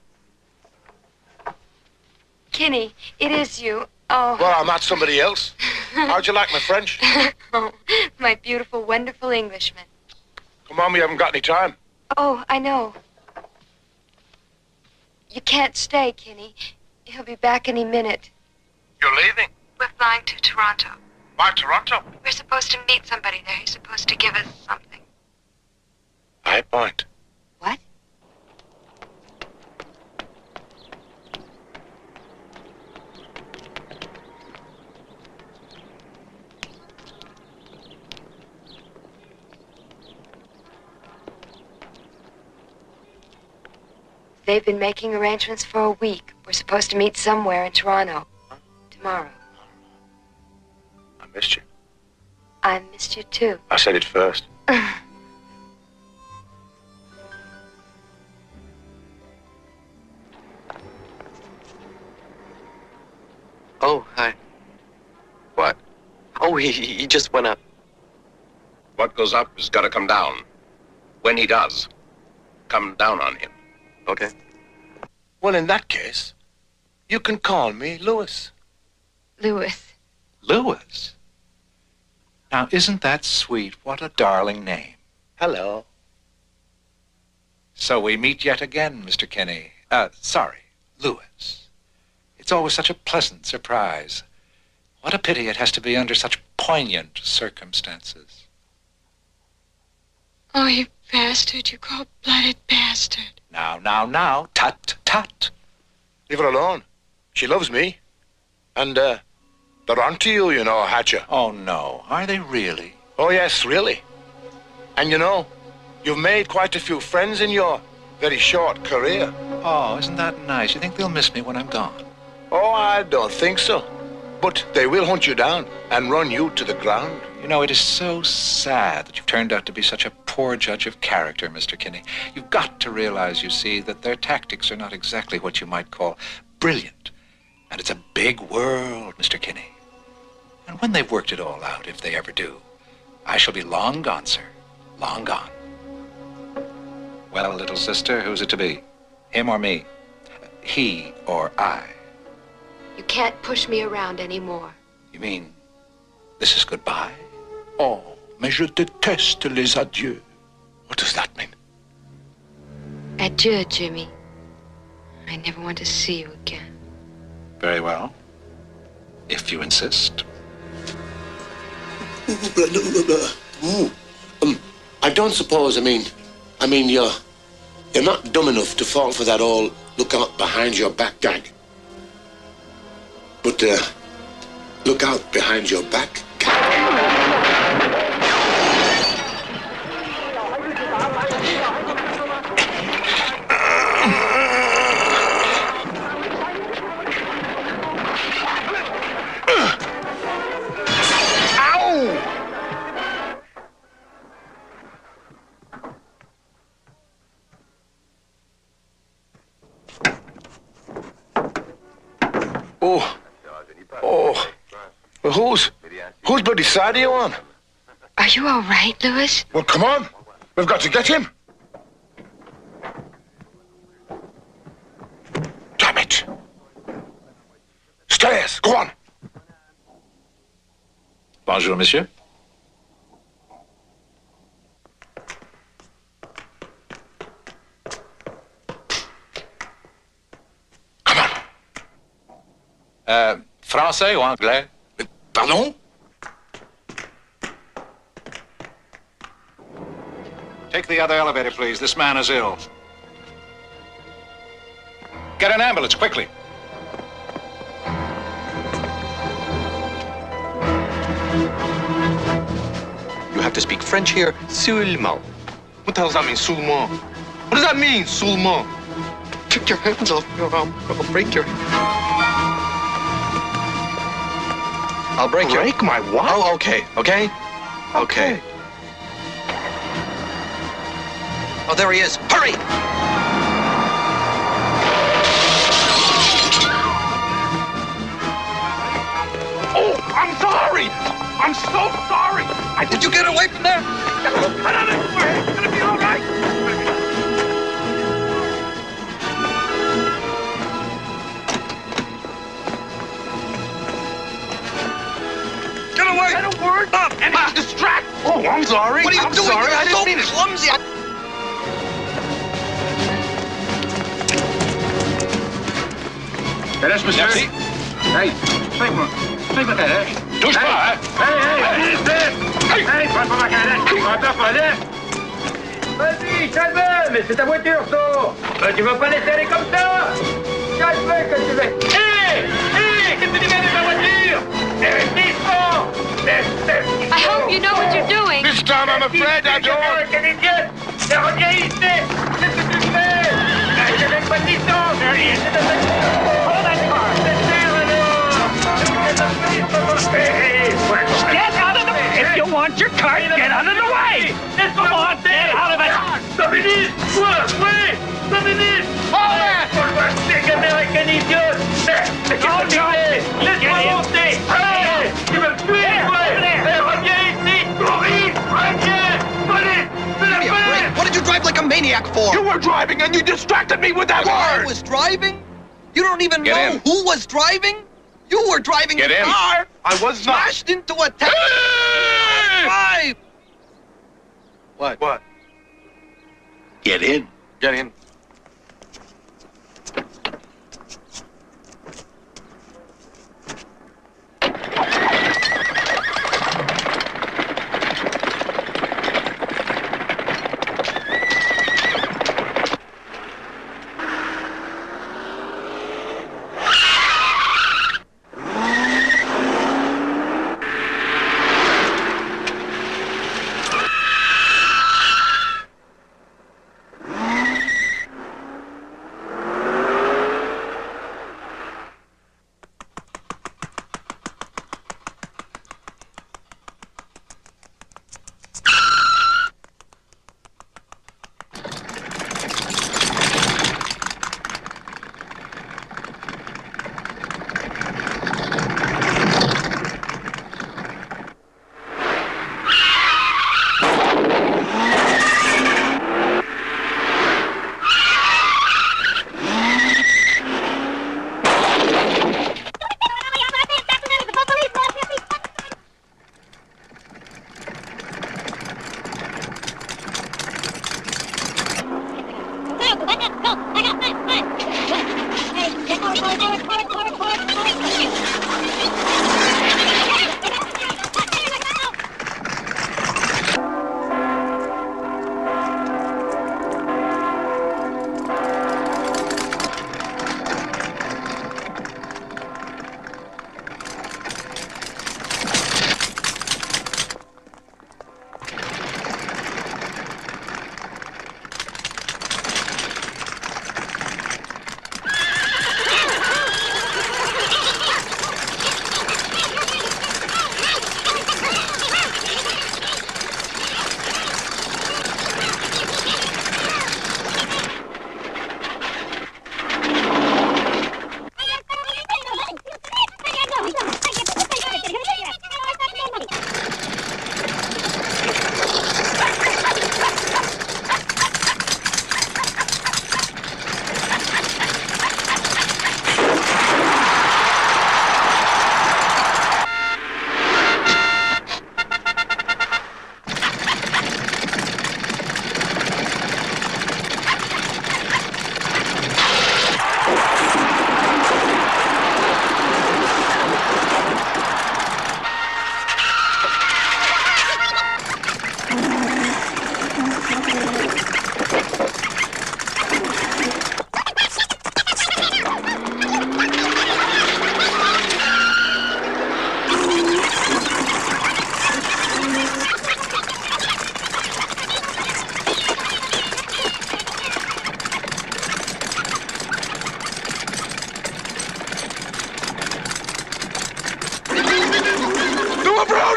Kinney, it is you. Oh. Well, I'm not somebody else. How'd you like my French? Oh, my beautiful, wonderful Englishman. Come on, we haven't got any time. Oh, I know. You can't stay, Kinney. He'll be back any minute. You're leaving? We're flying to Toronto. Why Toronto? We're supposed to meet somebody there. He's supposed to give us something. Highpoint. What? They've been making arrangements for a week. We're supposed to meet somewhere in Toronto. Tomorrow. I missed you. I missed you too. I said it first. Oh, hi. What? Oh, he just went up. What goes up has got to come down. When he does, come down on him. Okay. Well, in that case, you can call me Louis. Louis. Louis? Now, isn't that sweet? What a darling name. Hello. So we meet yet again, Mr. Kinney. Sorry, Louis. It's always such a pleasant surprise. What a pity it has to be under such poignant circumstances. Oh, you bastard, you cold-blooded bastard. Now, tut, tut. Leave her alone. She loves me. And, they're onto you, you know, Hatcher. Oh, no. Are they really? Oh, yes, really. And you know, you've made quite a few friends in your very short career. Oh, isn't that nice? You think they'll miss me when I'm gone? Oh, I don't think so. But they will hunt you down and run you to the ground. You know, it is so sad that you've turned out to be such a poor judge of character, Mr. Kinney. You've got to realize, you see, that their tactics are not exactly what you might call brilliant. And it's a big world, Mr. Kinney. And when they've worked it all out, if they ever do, I shall be long gone, sir. Long gone. Well, little sister, who's it to be? Him or me? He or I? You can't push me around anymore. You mean this is goodbye? Oh, mais je déteste les adieux. What does that mean? Adieu, Jimmy. I never want to see you again. Very well. If you insist. I don't suppose, I mean, you're not dumb enough to fall for that old look out behind your back gag. But, look out behind your back gag. Well, whose bloody side are you on? Are you all right, Louis? Well, come on. We've got to get him. Damn it. Yes, go on. Bonjour, monsieur. Français ou anglais? Pardon? Take the other elevator, please. This man is ill. Get an ambulance, quickly. You have to speak French here. Seulement. What the hell does that mean, seulement? What does that mean, seulement? Take your hands off me or I'll break your... I'll break your... Break my what? Oh, okay. Okay. Oh, there he is. Hurry! Oh, I'm sorry! I'm so sorry! Did you get away from there? Get out of the way! It's gonna be all right! Get away! Get a word up! And it's distract! Oh, I'm sorry. What are you doing? Sorry, You're I didn't so mean it. clumsy. Calèche, monsieur. Merci. Hey, fais ma calèche. Touche pas, hein? Hey, prends pas ma calèche. Tu m'entends pas là? Vas-y, calme, mais c'est ta voiture, ça. Tu vas pas laisser aller comme ça. Calme, que tu veux. Hé, qu'est-ce que tu fais de ma voiture? I hope you know what you're doing. This time I'm afraid I don't. American idiot. Reviens ici. Qu'est-ce que tu fais? Je n'ai pas de licence. Prends la car. Get out of the way. If you want your car, get out of the way. Come on, get out of it. 2 minutes. Oui. 2 minutes. Oh, c'est American idiot. Qu'est-ce que tu fais? Laisse-moi monter. Hey, tu veux me tuer, toi? Reviens ici. Courir. Reviens. Allez. What did you drive like a maniac for? You were driving and you distracted me with that I word! was driving? You don't even Get know in. who was driving? You were driving Get the in. car. I was not. Smashed into a tank. Drive. What? Get in. Get in.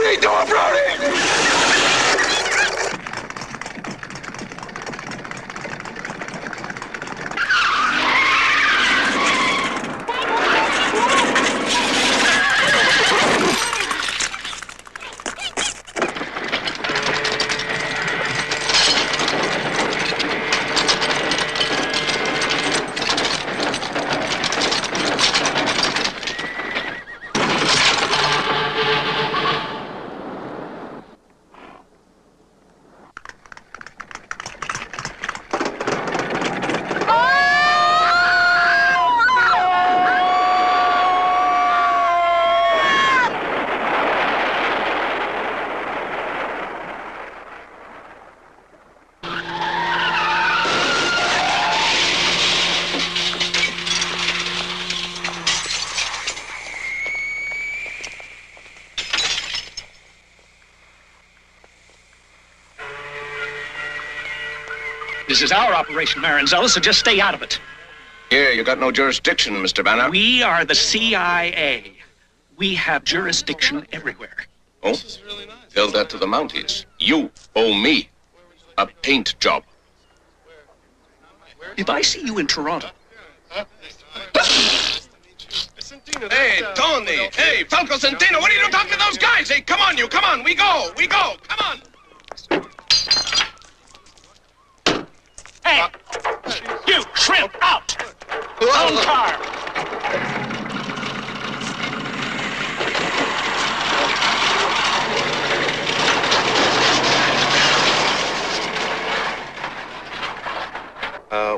Brody! Do it, Brody! This is our operation, Maranzella, so just stay out of it. Here, you got no jurisdiction, Mr. Banner. We are the CIA. We have jurisdiction everywhere. Oh? Tell that to the Mounties. You owe me a paint job. If I see you in Toronto... Hey, Tony! Hey, Falco Centeno, what are you doing talking to those guys? Hey, come on, you, come on, we go, come on! Hey! You, shrimp, out! Own car!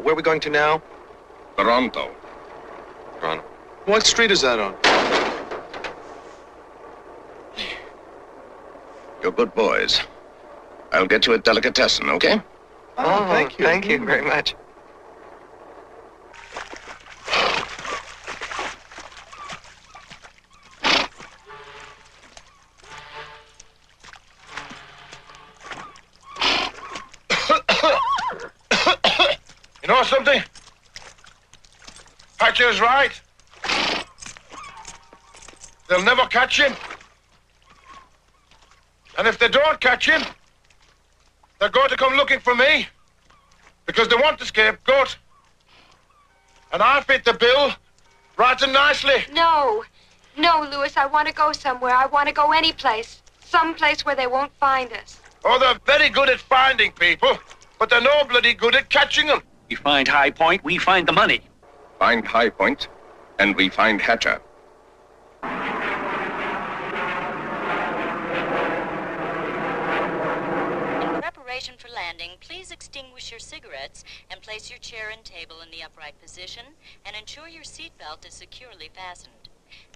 Where are we going to now? Toronto. Toronto. What street is that on? You're good boys. I'll get you a delicatessen, okay? Oh, thank you. Thank you very much. You know something? Hatcher's right. They'll never catch him. And if they don't catch him, they're going to come looking for me. Because they want the scapegoat. And I fit the bill right and nicely. No. No, Louis, I want to go somewhere. I want to go any place. Some place where they won't find us. Oh, they're very good at finding people, but they're no bloody good at catching them. We find Highpoint, we find the money. Find Highpoint, and we find Hatcher. In preparation for landing, please extinguish your cigarettes and place your chair and table in the upright position and ensure your seatbelt is securely fastened.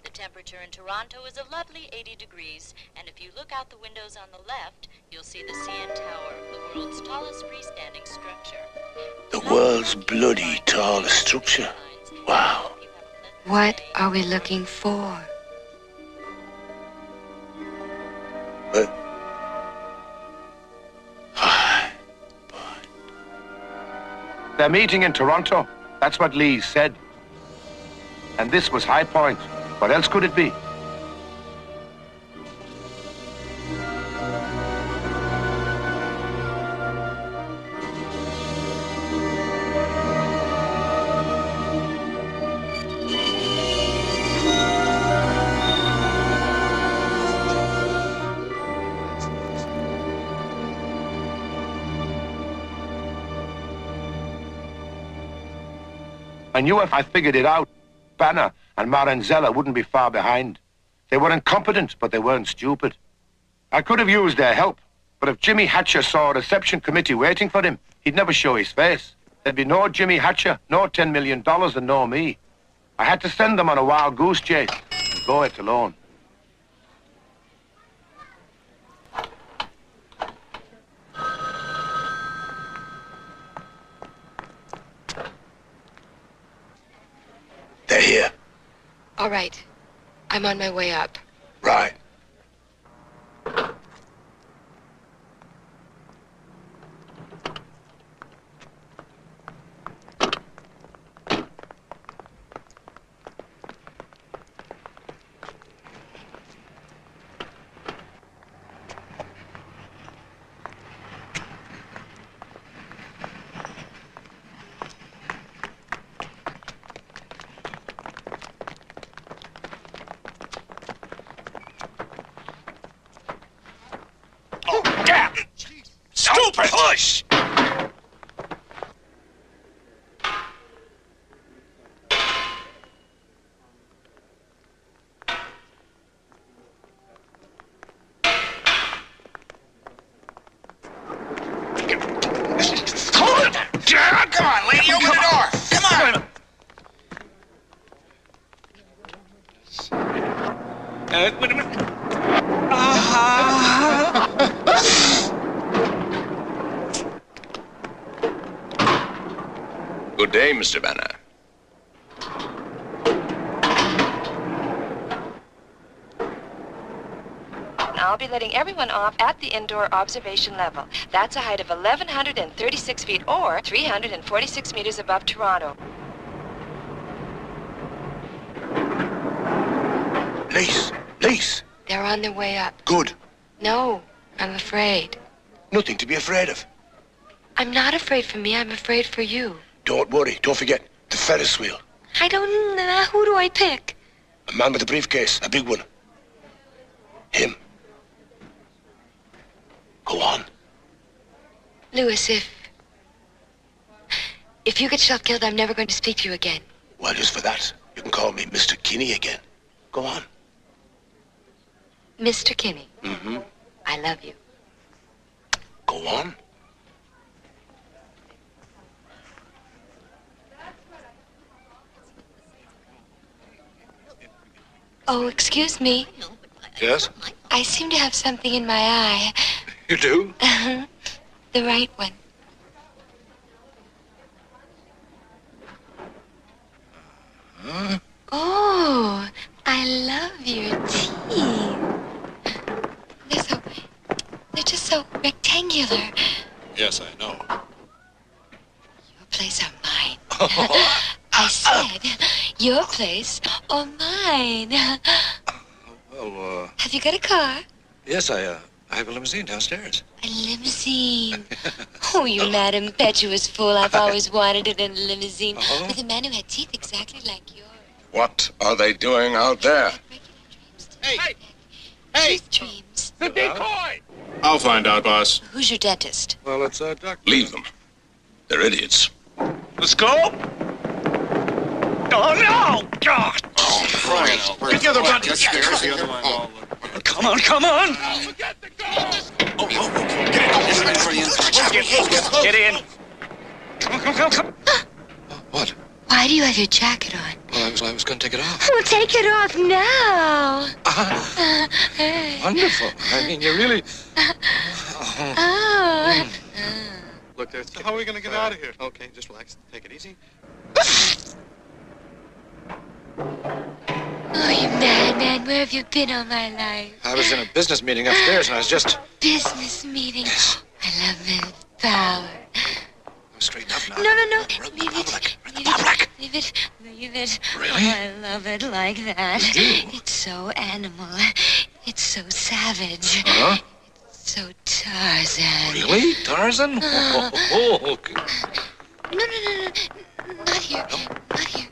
The temperature in Toronto is a lovely 80 degrees, and if you look out the windows on the left, you'll see the CN Tower, the world's tallest freestanding structure. The world's bloody tallest structure. Wow. What are we looking for? They're meeting in Toronto. That's what Lee said. And this was Highpoint. What else could it be? I knew if I figured it out, Banner and Maranzella wouldn't be far behind. They were incompetent, but they weren't stupid. I could have used their help, but if Jimmy Hatcher saw a reception committee waiting for him, he'd never show his face. There'd be no Jimmy Hatcher, no $10 million, and no me. I had to send them on a wild goose chase and go it alone. They're here. All right. I'm on my way up. Right. stupid! Push! Come on, lady, open the door. Come on. Wait a minute. Good day, Mr. Banner. I'll be letting everyone off at the indoor observation level. That's a height of 1,136 feet or 346 meters above Toronto. Police. They're on their way up. Good. No, I'm afraid. Nothing to be afraid of. I'm not afraid for me, I'm afraid for you. Don't worry. Don't forget the Ferris wheel. I don't know. Who do I pick? A man with a briefcase, a big one. Him. Go on. Louis, if you get shot killed, I'm never going to speak to you again. Well, just for that, you can call me Mr. Kinney again. Go on. Mr. Kinney. Mm-hmm. I love you. Go on. Oh, excuse me. Yes? I seem to have something in my eye. You do? The right one. Huh? Oh, I love your teeth. They're just so rectangular. Yes, I know. Your place or mine? I said, your place or mine? Well, Have you got a car? yes, I have a limousine downstairs. A limousine. Oh, you mad, impetuous fool. I've always wanted it in a limousine. Uh-huh. With a man who had teeth exactly like yours. What are they doing out there? Hey! Teeth dreams. The decoy! I'll find out, boss. Who's your dentist? Well, it's Doctor. Leave them. They're idiots. The scope? Oh, no! God! Get the other one. Come on, come on! Get in! Come. What? Why do you have your jacket on? Well, I was going to take it off. Well, take it off now. Wonderful. I mean, you really... Oh. Look, so how are we going to get out of here? Okay, just relax. Take it easy. Oh, you madman. Where have you been all my life? I was in a business meeting upstairs, and I was just... Business meeting. Yes. I love men's power. Straighten up now. No. Leave it. Leave it. Really? Oh, I love it like that. You do? It's so animal. It's so savage. Huh? It's so Tarzan. Really? Tarzan? Oh. No. Not here. Not here.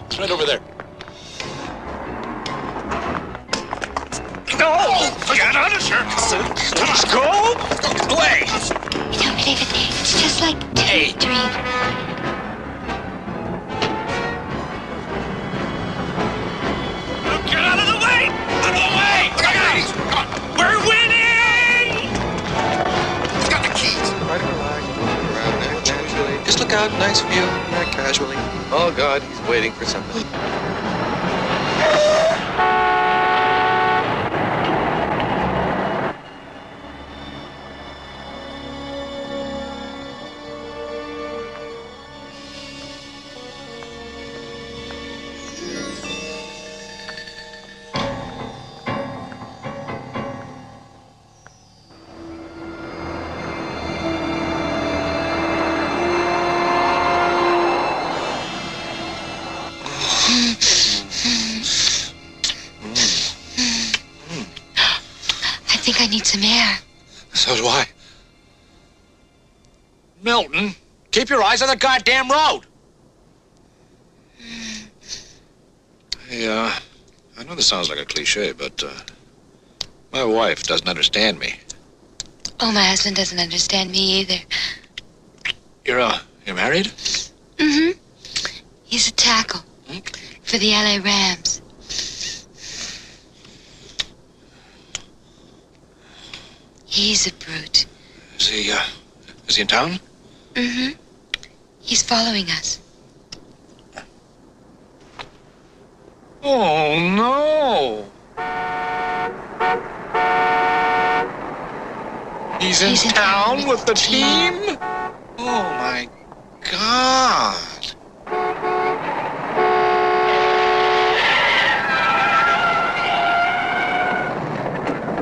It's right over there. No! Get out of here! Let's go! Away! You don't believe it. It's just like a dream. Get out of the way! Out of the way! Guys, come on! We're winning! He's got the keys. Try to relax. Move around there naturally. Just look out. Nice view. Very casually. Oh, God. He's waiting for something. some air. So do I. Milton, keep your eyes on the goddamn road. Hey, I know this sounds like a cliche, but my wife doesn't understand me. Oh, my husband doesn't understand me either. You're married? Mm-hmm. He's a tackle for the LA Rams. He's a brute. Is he in town? Mm-hmm. He's following us. Oh, no. He's in town with the team? Oh, my God.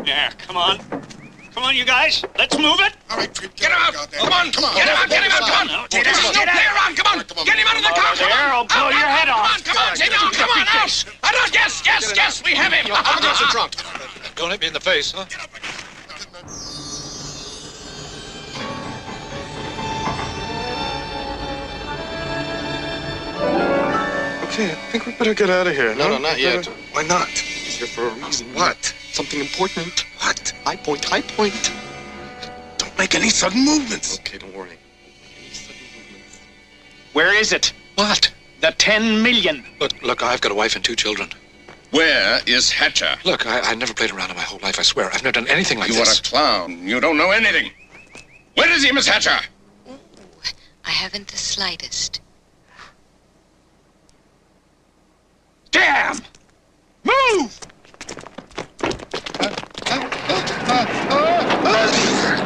Yeah, come on. Come on, you guys. Let's move it. All right, get him out. Come on. Get him out. Get him out. Come on. There's no play around. Come on. Get him out of the car. Come on. I'll blow your head off. Come on. Sit down. Come on. Out. Yes. We have him. I'm going to the trunk. Don't hit me in the face, huh? Okay, I think we better get out of here. No, not yet. Why not? He's here for a reason. What? Something important. What? Highpoint. Don't make any sudden movements. Okay, don't worry. Where is it? What? The 10 million. Look, I've got a wife and 2 children. Where is Hatcher? Look, I never played around in my whole life, I swear. I've never done anything like You this. are a clown. You don't know anything. Where is he, Miss Hatcher? Ooh, I haven't the slightest. Damn! Move!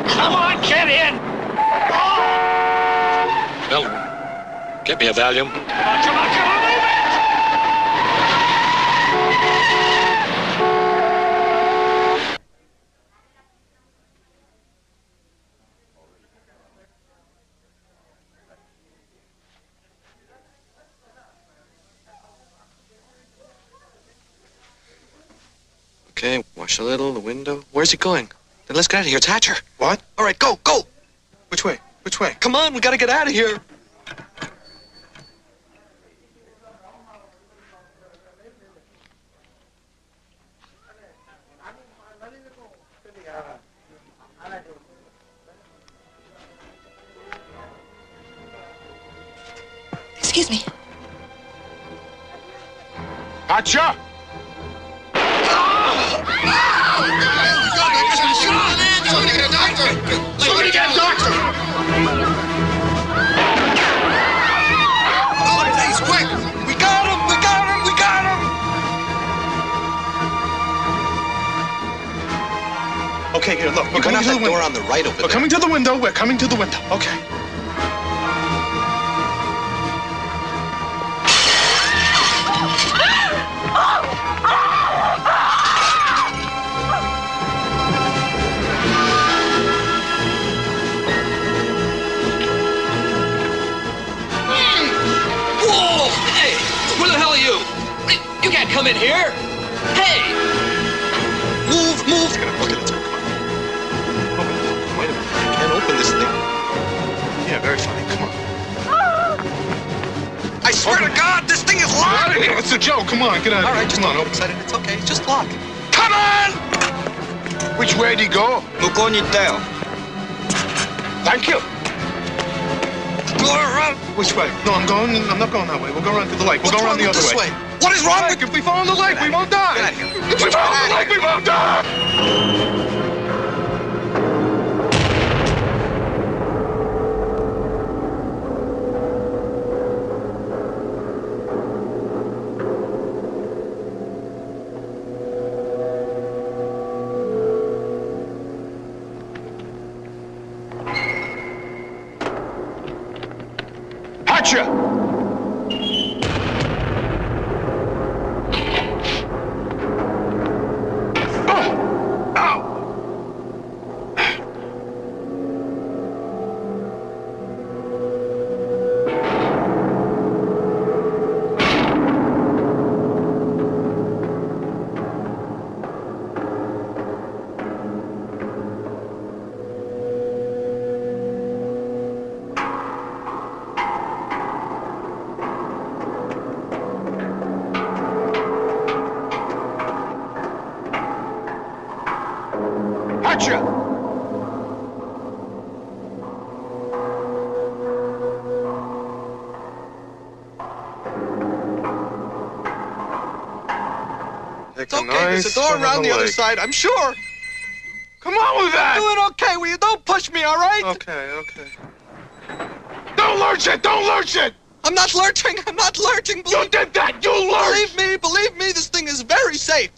Come on, get in! Milton, get me a Valium. Come on, move it! Okay, wash a little, the window. Where's he going? Then let's get out of here. It's Hatcher. What? All right, go. Which way? Which way? Come on, we gotta get out of here. Excuse me. Hatcher! Somebody get a doctor! Oh, please, quick! We got him! Okay, here, look. We're Open coming up to the that door window. on the right over We're there. coming to the window. We're coming to the window. Okay. Whoa! Hey! Where the hell are you? You can't come in here! Hey! Move! Okay, let's go. Come on. Wait a minute. I can't open this thing. Yeah, very funny. Come on. I swear to God, this thing is locked! It's a joke. Come on, get out of All here. right, just Come on, don't open. get excited. It's okay. It's just lock. Come on! Which way did he go? Thank you. Go around. Which way? No, I'm not going that way. We'll go around to the lake. We'll go around the other this way. What is wrong with If we fall in the lake, we won't die. Get out of here. If we fall in the lake, we won't die. Hatcher! It's okay. There's a door around the other side, I'm sure. Come on with that! I'm doing okay. Will you don't push me, all right? Okay. Don't lurch it! Don't lurch it! I'm not lurching. You did that! You lurched! Believe me, this thing is very safe.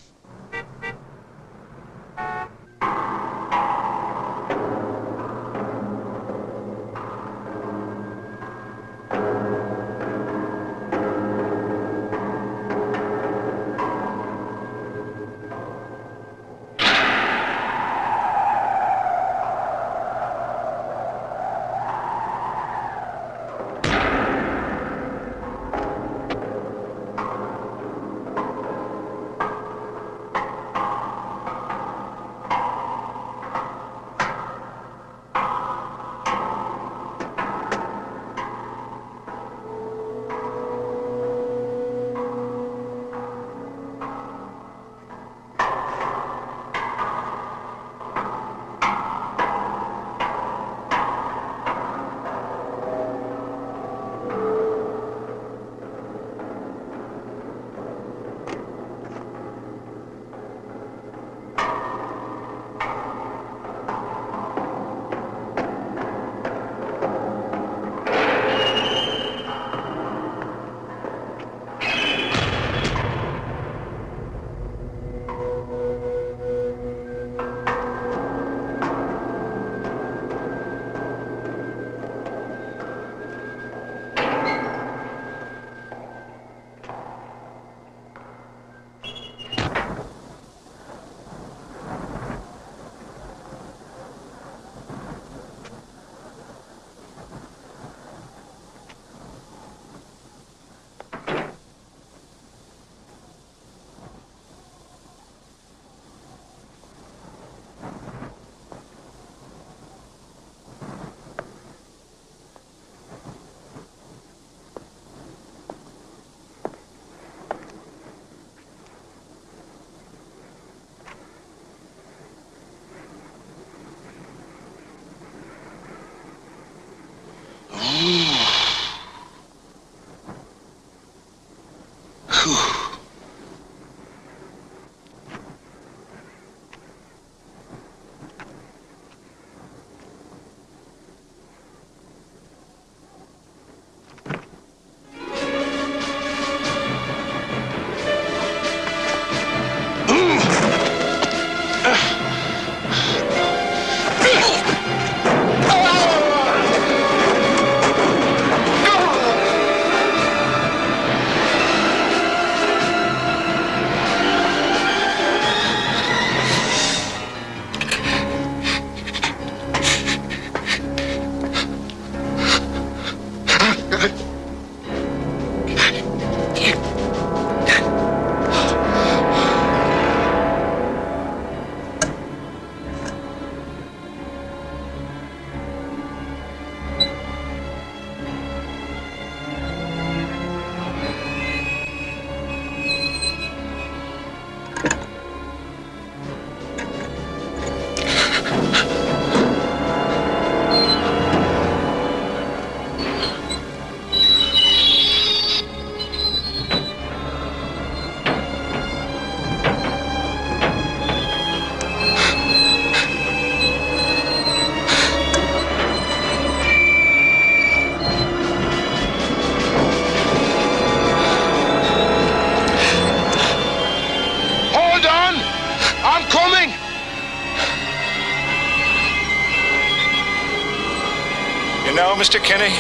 You know, Mr. Kinney,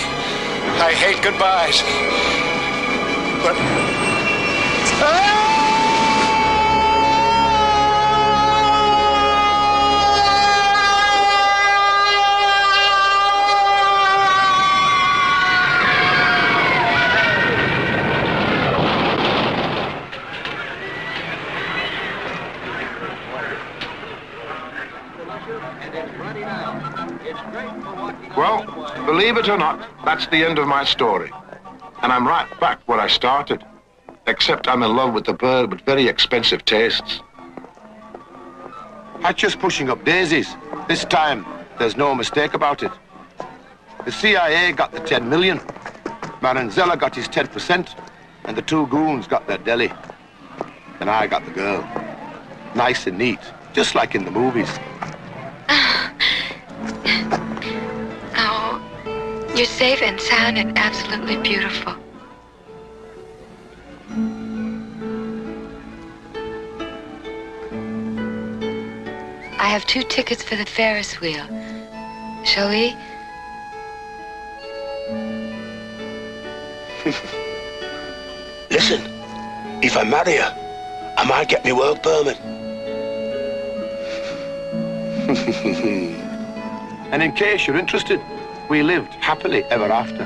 I hate goodbyes. But... Well, believe it or not, that's the end of my story. And I'm right back where I started. Except I'm in love with the bird with very expensive tastes. Hatcher's pushing up daisies. This time, there's no mistake about it. The CIA got the 10 million. Maranzella got his 10%, and the two goons got their deli. And I got the girl. Nice and neat, just like in the movies. Oh, you're safe and sound and absolutely beautiful. I have 2 tickets for the Ferris wheel. Shall we? Listen, if I marry her, I might get me work permit. And in case you're interested, we lived happily ever after.